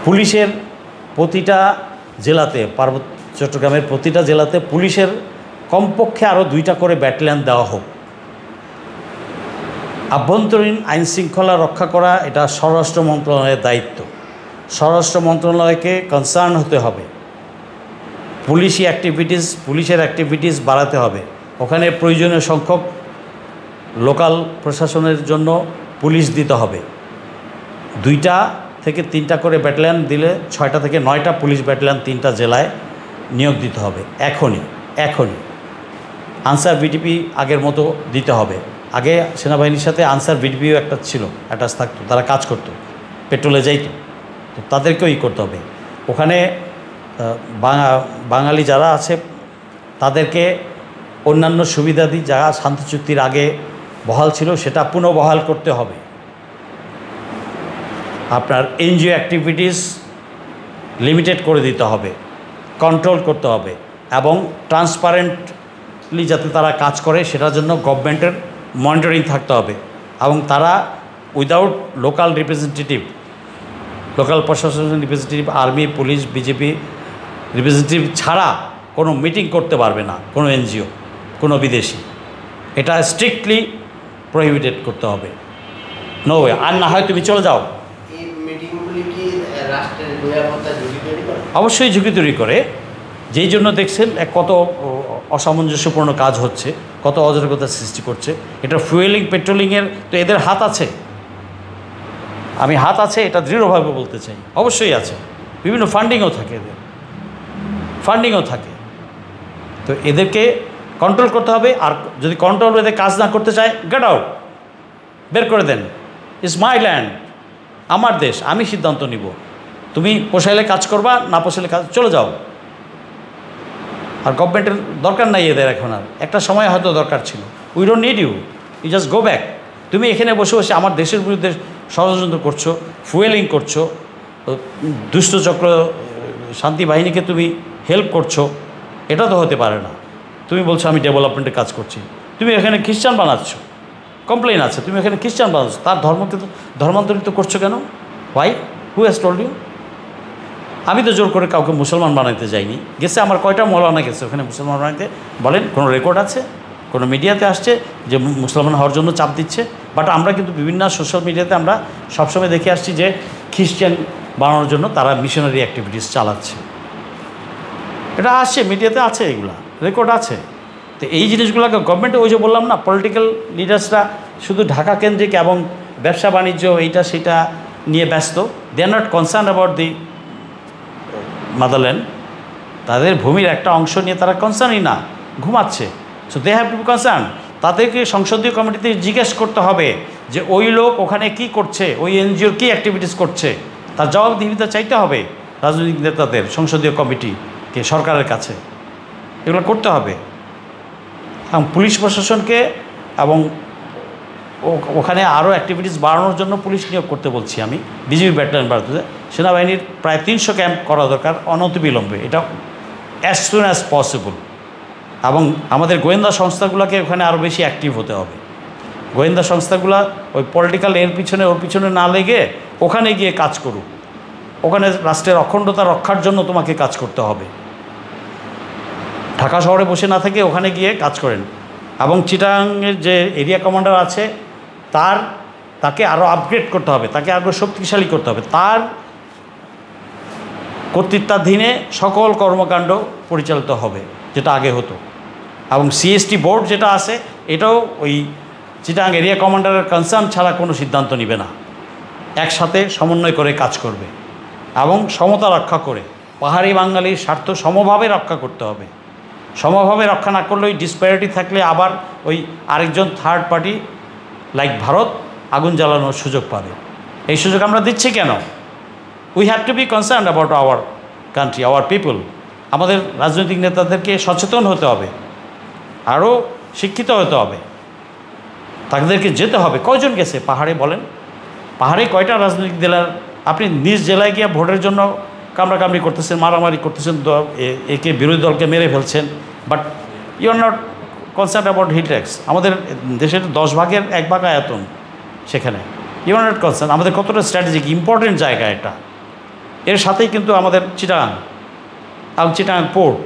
পুলিশের প্রতিটা জেলাতে, চট্টগ্রামের প্রতিটা জেলাতে পুলিশের কমপক্ষে আরও 2টা করে ব্যাটালিয়ন দেওয়া হোক। আভ্যন্তরীণ আইন শৃঙ্খলা রক্ষা করা এটা স্বরাষ্ট্র মন্ত্রণালয়ের দায়িত্ব। স্বরাষ্ট্র মন্ত্রণালয়কে কনসার্ন হতে হবে। পুলিশের অ্যাক্টিভিটিস বাড়াতে হবে। ওখানে প্রয়োজনীয় সংখ্যক লোকাল প্রশাসনের জন্য পুলিশ দিতে হবে। 2টা থেকে 3টা করে ব্যাটালিয়ন দিলে 6টা থেকে 9টা পুলিশ ব্যাটালিয়ন 3টা জেলায় নিয়োগ দিতে হবে এখনই। আনসার ভিডিপি আগের মতো দিতে হবে। আগে সেনাবাহিনীর সাথে আনসার ভিডিপিও একটা ছিল, অ্যাটাচ থাকতো, তারা কাজ করতো, পেট্রোলে যাইতো, তো তাদেরকেও করতে হবে। ওখানে বাঙালি যারা আছে তাদেরকে অন্যান্য সুবিধাদি যা শান্তি চুক্তির আগে বহাল ছিল সেটা পুনঃবহাল করতে হবে। আপনার এনজিও অ্যাক্টিভিটিস লিমিটেড করে দিতে হবে, কন্ট্রোল করতে হবে, এবং ট্রান্সপারেন্টলি যাতে তারা কাজ করে সেটার জন্য গভর্নমেন্টের মনিটরিং থাকতে হবে। এবং তারা উইদাউট লোকাল প্রশাসনের representative, army, police, BJP representative ছাড়া কোনো মিটিং করতে পারবে না কোনো এনজিও, কোনো বিদেশি। এটা স্ট্রিক্টলি প্রহিবিটেড করতে হবে। No way. আর না হয় তুমি চলে যাও। অবশ্যই ঝুঁকি তৈরি করে। যেই জন্য দেখছেন কত অসামঞ্জস্যপূর্ণ কাজ হচ্ছে, কত অরাজকতার সৃষ্টি করছে। এটা ফুয়েলিং, পেট্রোলিংয়ের তো এদের হাত আছে। আমি হাত আছে এটা দৃঢ়ভাবে বলতে চাই। অবশ্যই আছে। বিভিন্ন ফান্ডিংও থাকে। তো এদেরকে কন্ট্রোল করতে হবে। আর যদি কন্ট্রোল এদের কাজ না করতে চায়, গেট আউট, বের করে দেন। ইটস মাই ল্যান্ড, আমার দেশ, আমি সিদ্ধান্ত নিব। তুমি পোষাইলে কাজ করবা, না পোষাইলে কাজ, চলে যাও। আর গভর্নমেন্টের দরকার নাই এদের এখন। আর একটা সময় হয়তো দরকার ছিল। We don't need you just go back. তুমি এখানে বসে বসে আমার দেশের বিরুদ্ধে ষড়যন্ত্র করছো, ফুয়েলিং করছো, দুষ্টচক্র শান্তি বাহিনীকে তুমি হেল্প করছো, এটা তো হতে পারে না। তুমি বলছো আমি ডেভেলপমেন্টের কাজ করছি, তুমি এখানে খ্রিস্টান বানাচ্ছ, কমপ্লেন আছে, তুমি এখানে খ্রিস্টান বানাচ্ছ, তার ধর্মকে ধর্মান্তরিত করছো কেন? Why? Who has told you? আমি তো জোর করে কাউকে মুসলমান বানাইতে যাইনি। গেছে আমার কয়টা মৌলানা গেছে ওখানে মুসলমান বানাইতে? বলেন, কোনো রেকর্ড আছে? কোনো মিডিয়াতে আসছে যে মুসলমান হওয়ার জন্য চাপ দিচ্ছে? বাট আমরা কিন্তু বিভিন্ন সোশ্যাল মিডিয়াতে আমরা সবসময় দেখে আসছি যে খ্রিস্টান বানানোর জন্য তারা মিশনারি অ্যাক্টিভিটিস চালাচ্ছে। এটা আসছে, মিডিয়াতে আছে, এগুলা রেকর্ড আছে। তো এই জিনিসগুলোকে গভর্নমেন্টে, ওই যে বললাম না, পলিটিক্যাল লিডার্সরা শুধু ঢাকা কেন্দ্রিক এবং ব্যবসা বাণিজ্য এইটা সেটা নিয়ে ব্যস্ত। They are not concern about the motherland. তাদের ভূমির একটা অংশ নিয়ে তারা কনসার্নই না, ঘুমাচ্ছে। So they have to be concern. তাদেরকে সংসদীয় কমিটিতে জিজ্ঞেস করতে হবে যে ওই লোক ওখানে কি করছে, ওই এনজিওর কী অ্যাক্টিভিটিস করছে, তার জবাবদিহিতা চাইতে হবে রাজনৈতিক নেতাদের, সংসদীয় কমিটিকে, সরকারের কাছে। এগুলো করতে হবে। এবং পুলিশ প্রশাসনকে এবং ওখানে আরও অ্যাক্টিভিটিস বাড়ানোর জন্য পুলিশ নিয়োগ করতে বলছি আমি। বিজিবি ব্যাটালিয়ন বাড়াতে, সেনাবাহিনীর প্রায় 300 ক্যাম্প করা দরকার অনতিবিলম্বে, এটা অ্যাজ সুন অ্যাজ পসিবল। এবং আমাদের গোয়েন্দা সংস্থাগুলোকে ওখানে আরও বেশি অ্যাক্টিভ হতে হবে। গোয়েন্দা সংস্থাগুলো ওই পলিটিক্যাল ওর পিছনে না লেগে ওখানে গিয়ে কাজ করুক। ওখানে রাষ্ট্রের অখণ্ডতা রক্ষার জন্য তোমাকে কাজ করতে হবে। ঢাকা শহরে বসে না থেকে ওখানে গিয়ে কাজ করেন। এবং চিটাগাংয়ের যে এরিয়া কমান্ডার আছে তাকে আরও আপগ্রেড করতে হবে, তাকে আরও শক্তিশালী করতে হবে। তার কর্তৃত্বাধীনে সকল কর্মকাণ্ড পরিচালিত হবে, যেটা আগে হতো। এবং সিএসটি বোর্ড যেটা আছে, এটাও ওই চিটাগাং এরিয়া কমান্ডারের কনসার্ন ছাড়া কোনো সিদ্ধান্ত নেবে না, একসাথে সমন্বয় করে কাজ করবে এবং সমতা রক্ষা করে পাহাড়ি বাঙালির স্বার্থ সমভাবে রক্ষা করতে হবে। সমভাবে রক্ষা না করলে ওই ডিসপ্যারিটি থাকলে আবার ওই আরেকজন থার্ড পার্টি লাইক ভারত আগুন জ্বালানোর সুযোগ পাবে। এই সুযোগ আমরা দিচ্ছি কেন? We have to be concern about our country, hour people. আমাদের রাজনৈতিক নেতাদেরকে সচেতন হতে হবে, আরও শিক্ষিত হতে হবে, তাদেরকে যেতে হবে। কয়জন গেছে পাহাড়ে বলেন? পাহাড়ে কয়টা রাজনৈতিক দলের? আপনি নিজ জেলায় গিয়ে ভোটের জন্য কামড়াকামড়ি করতেছেন, মারামারি করতেছেন, একে বিরোধী দলকে মেরে ফেলছেন, but you are not concern about hill tax. আমাদের দেশের 10 ভাগের 1 ভাগ আয়তন, সেখানে ইউ আর নট কনসার্ন। আমাদের কতটা স্ট্র্যাটেজিক ইম্পর্টেন্ট জায়গা এটা। এর সাথেই কিন্তু আমাদের চিটাগাং এবং চিটাগাং পোর্ট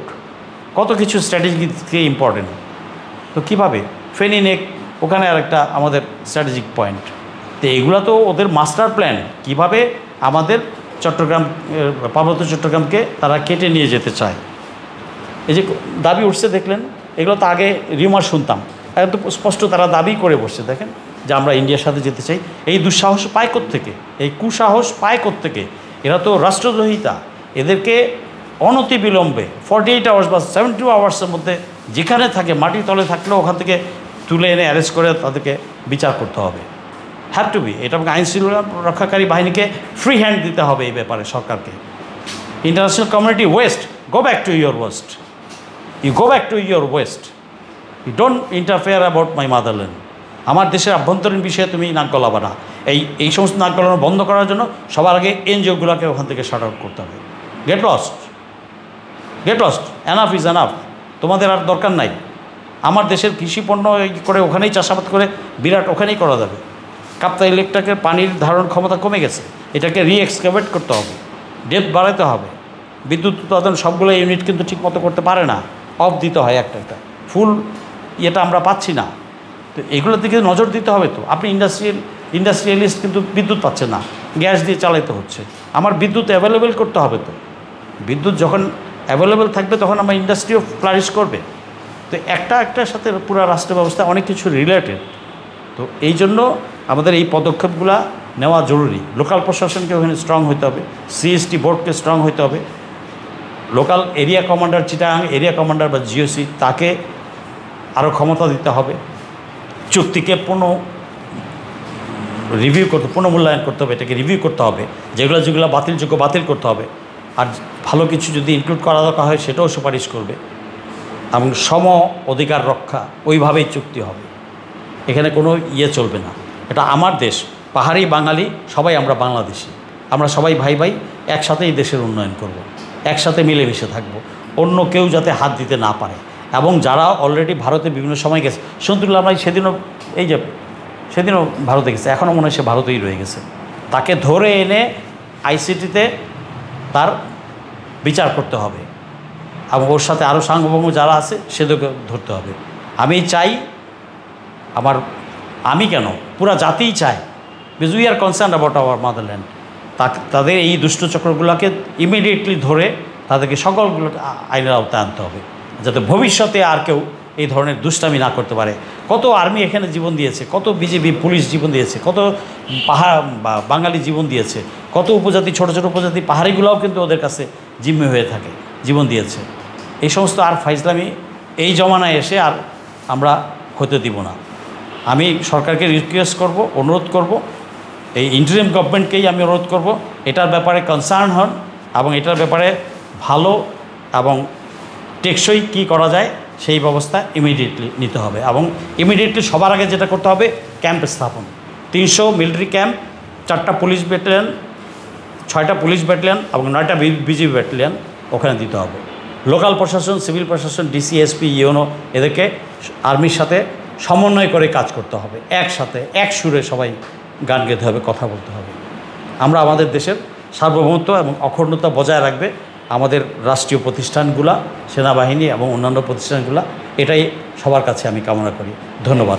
কত কিছু স্ট্র্যাটেজিকলি ইম্পর্টেন্ট। তো কীভাবে ফেনী নেক ওখানে আর একটা আমাদের স্ট্র্যাটেজিক পয়েন্ট। তো এগুলো তো ওদের মাস্টার প্ল্যান, কীভাবে আমাদের চট্টগ্রাম, পার্বত্য চট্টগ্রামকে তারা কেটে নিয়ে যেতে চায়। এই যে দাবি উঠছে দেখলেন, এগুলো তো আগে রিউমার শুনতাম, এখন তো স্পষ্ট তারা দাবি করে বসছে। দেখেন যে আমরা ইন্ডিয়ার সাথে যেতে চাই। এই দুঃসাহস পায় কোত্থেকে? এই কুসাহস পায় কোত্থেকে? এরা তো রাষ্ট্রদ্রোহিতা। এদেরকে অনতিবিলম্বে 48 আওয়ার্স বা 72 আওয়ার্সের মধ্যে যেখানে থাকে, মাটির তলে থাকলেও ওখান থেকে তুলে এনে অ্যারেস্ট করে তাদেরকে বিচার করতে হবে। Have to be. এটা আইন শৃঙ্খলা রক্ষাকারী বাহিনীকে ফ্রি হ্যান্ড দিতে হবে এই ব্যাপারে সরকারকে। International community west, go back to your west, you go back to your west, you don't interfere about my motherland. আমার দেশের আভ্যন্তরীণ বিষয়ে তুমি নাক গলাবা না। এই সমস্ত নাক গলানো বন্ধ করার জন্য সবার আগে এনজিওগুলোকে ওখান থেকে শাট আউট করতে হবে। Get lost, get lost, enough is enough. তোমাদের আর দরকার নাই। আমার দেশের কৃষি পণ্য করে ওখানেই চাষাবাদ করে বিরাট ওখানেই করা যাবে। কাপ্তাই লেকটাকে পানির ধারণ ক্ষমতা কমে গেছে, এটাকে রিএক্সকাভেট করতে হবে, ডেপথ বাড়াতে হবে। বিদ্যুৎ উৎপাদন সবগুলো ইউনিট কিন্তু ঠিকমতো করতে পারে না, অফ দিতে হয় একটা একটা, ফুল ইয়েটা আমরা পাচ্ছি না। তো এগুলোর দিকে নজর দিতে হবে। তো আপনি ইন্ডাস্ট্রিয়ালিস্ট কিন্তু বিদ্যুৎ পাচ্ছে না, গ্যাস দিয়ে চালাতে হচ্ছে। আমার বিদ্যুৎ অ্যাভেলেবেল করতে হবে। তো বিদ্যুৎ যখন অ্যাভেলেবেল থাকবে তখন আমার ইন্ডাস্ট্রিও ফ্লারিশ করবে। তো একটার সাথে পুরো রাষ্ট্র ব্যবস্থা অনেক কিছু রিলেটেড। তো এই জন্য আমাদের এই পদক্ষেপগুলো নেওয়া জরুরি। লোকাল প্রশাসনকে ওখানে স্ট্রং হতে হবে, সিএসটি বোর্ডকে স্ট্রং হতে হবে, local area commander, Chittagong area commander বা জিওসি, তাকে আরও ক্ষমতা দিতে হবে। চুক্তিকে পুনর্মূল্যায়ন করতে হবে, এটাকে রিভিউ করতে হবে। যেগুলো বাতিলযোগ্য বাতিল করতে হবে। আর ভালো কিছু যদি ইনক্লুড করা দরকার হয় সেটাও সুপারিশ করবে। এবং সম অধিকার রক্ষা, ওইভাবেই চুক্তি হবে। এখানে কোনো চলবে না। এটা আমার দেশ, পাহাড়ি বাঙালি সবাই আমরা বাংলাদেশি, আমরা সবাই ভাই ভাই, একসাথেই দেশের উন্নয়ন করব, একসাথে মিলেমিশে থাকব, অন্য কেউ যাতে হাত দিতে না পারে। এবং যারা অলরেডি ভারতে বিভিন্ন সময় গেছে, সন্তুল্লাহ ভাই সেদিনও ভারতে গেছে, এখনও মনে হয় সে ভারতেই রয়ে গেছে, তাকে ধরে এনে আইসিটিতে তার বিচার করতে হবে। এবং ওর সাথে আরও সাংবাদিক যারা আছে সেদেরকে ধরতে হবে। আমি চাই, আমি কেন, পুরা জাতিই চায়, because we are concern about our motherland. তাদের এই দুষ্টচক্রগুলোকে ইমিডিয়েটলি ধরে তাদেরকে সকলগুলো আইনের আওতায় আনতে হবে, যাতে ভবিষ্যতে আর কেউ এই ধরনের দুষ্টামি না করতে পারে। কত আর্মি এখানে জীবন দিয়েছে, কত বিজেপি পুলিশ জীবন দিয়েছে, কত বাঙালি জীবন দিয়েছে, কত উপজাতি, ছোটো ছোটো উপজাতি পাহাড়িগুলোও কিন্তু ওদের কাছে জিম্মি হয়ে থাকে, জীবন দিয়েছে। এই সমস্ত আর ফাইজলামি এই জমানায় এসে আর আমরা হতে দিব না। আমি সরকারকে রিকোয়েস্ট করব, অনুরোধ করব, এই ইন্টারিম গভর্নমেন্টকেই আমি অনুরোধ করব, এটার ব্যাপারে কনসার্ন হন এবং এটার ব্যাপারে ভালো এবং টেকসই কী করা যায় সেই ব্যবস্থা ইমিডিয়েটলি নিতে হবে। এবং ইমিডিয়েটলি সবার আগে যেটা করতে হবে, ক্যাম্প স্থাপন, 300 মিলিটারি ক্যাম্প, 4টা পুলিশ ব্যাটালিয়ন, 6টা পুলিশ ব্যাটালিয়ন এবং 9টা বিজিবি ব্যাটালিয়ন ওখানে দিতে হবে। লোকাল প্রশাসন, সিভিল প্রশাসন, ডিসি, এসপি, ইউনো, এদেরকে আর্মির সাথে সমন্বয় করে কাজ করতে হবে। একসাথে এক সুরে সবাই গান গেতে হবে, কথা বলতে হবে। আমরা আমাদের দেশের সার্বভৌমত্ব এবং অখণ্ডতা বজায় রাখবে আমাদের রাষ্ট্রীয় প্রতিষ্ঠানগুলা, সেনাবাহিনী এবং অন্যান্য প্রতিষ্ঠানগুলা এটাই সবার কাছে আমি কামনা করি। ধন্যবাদ।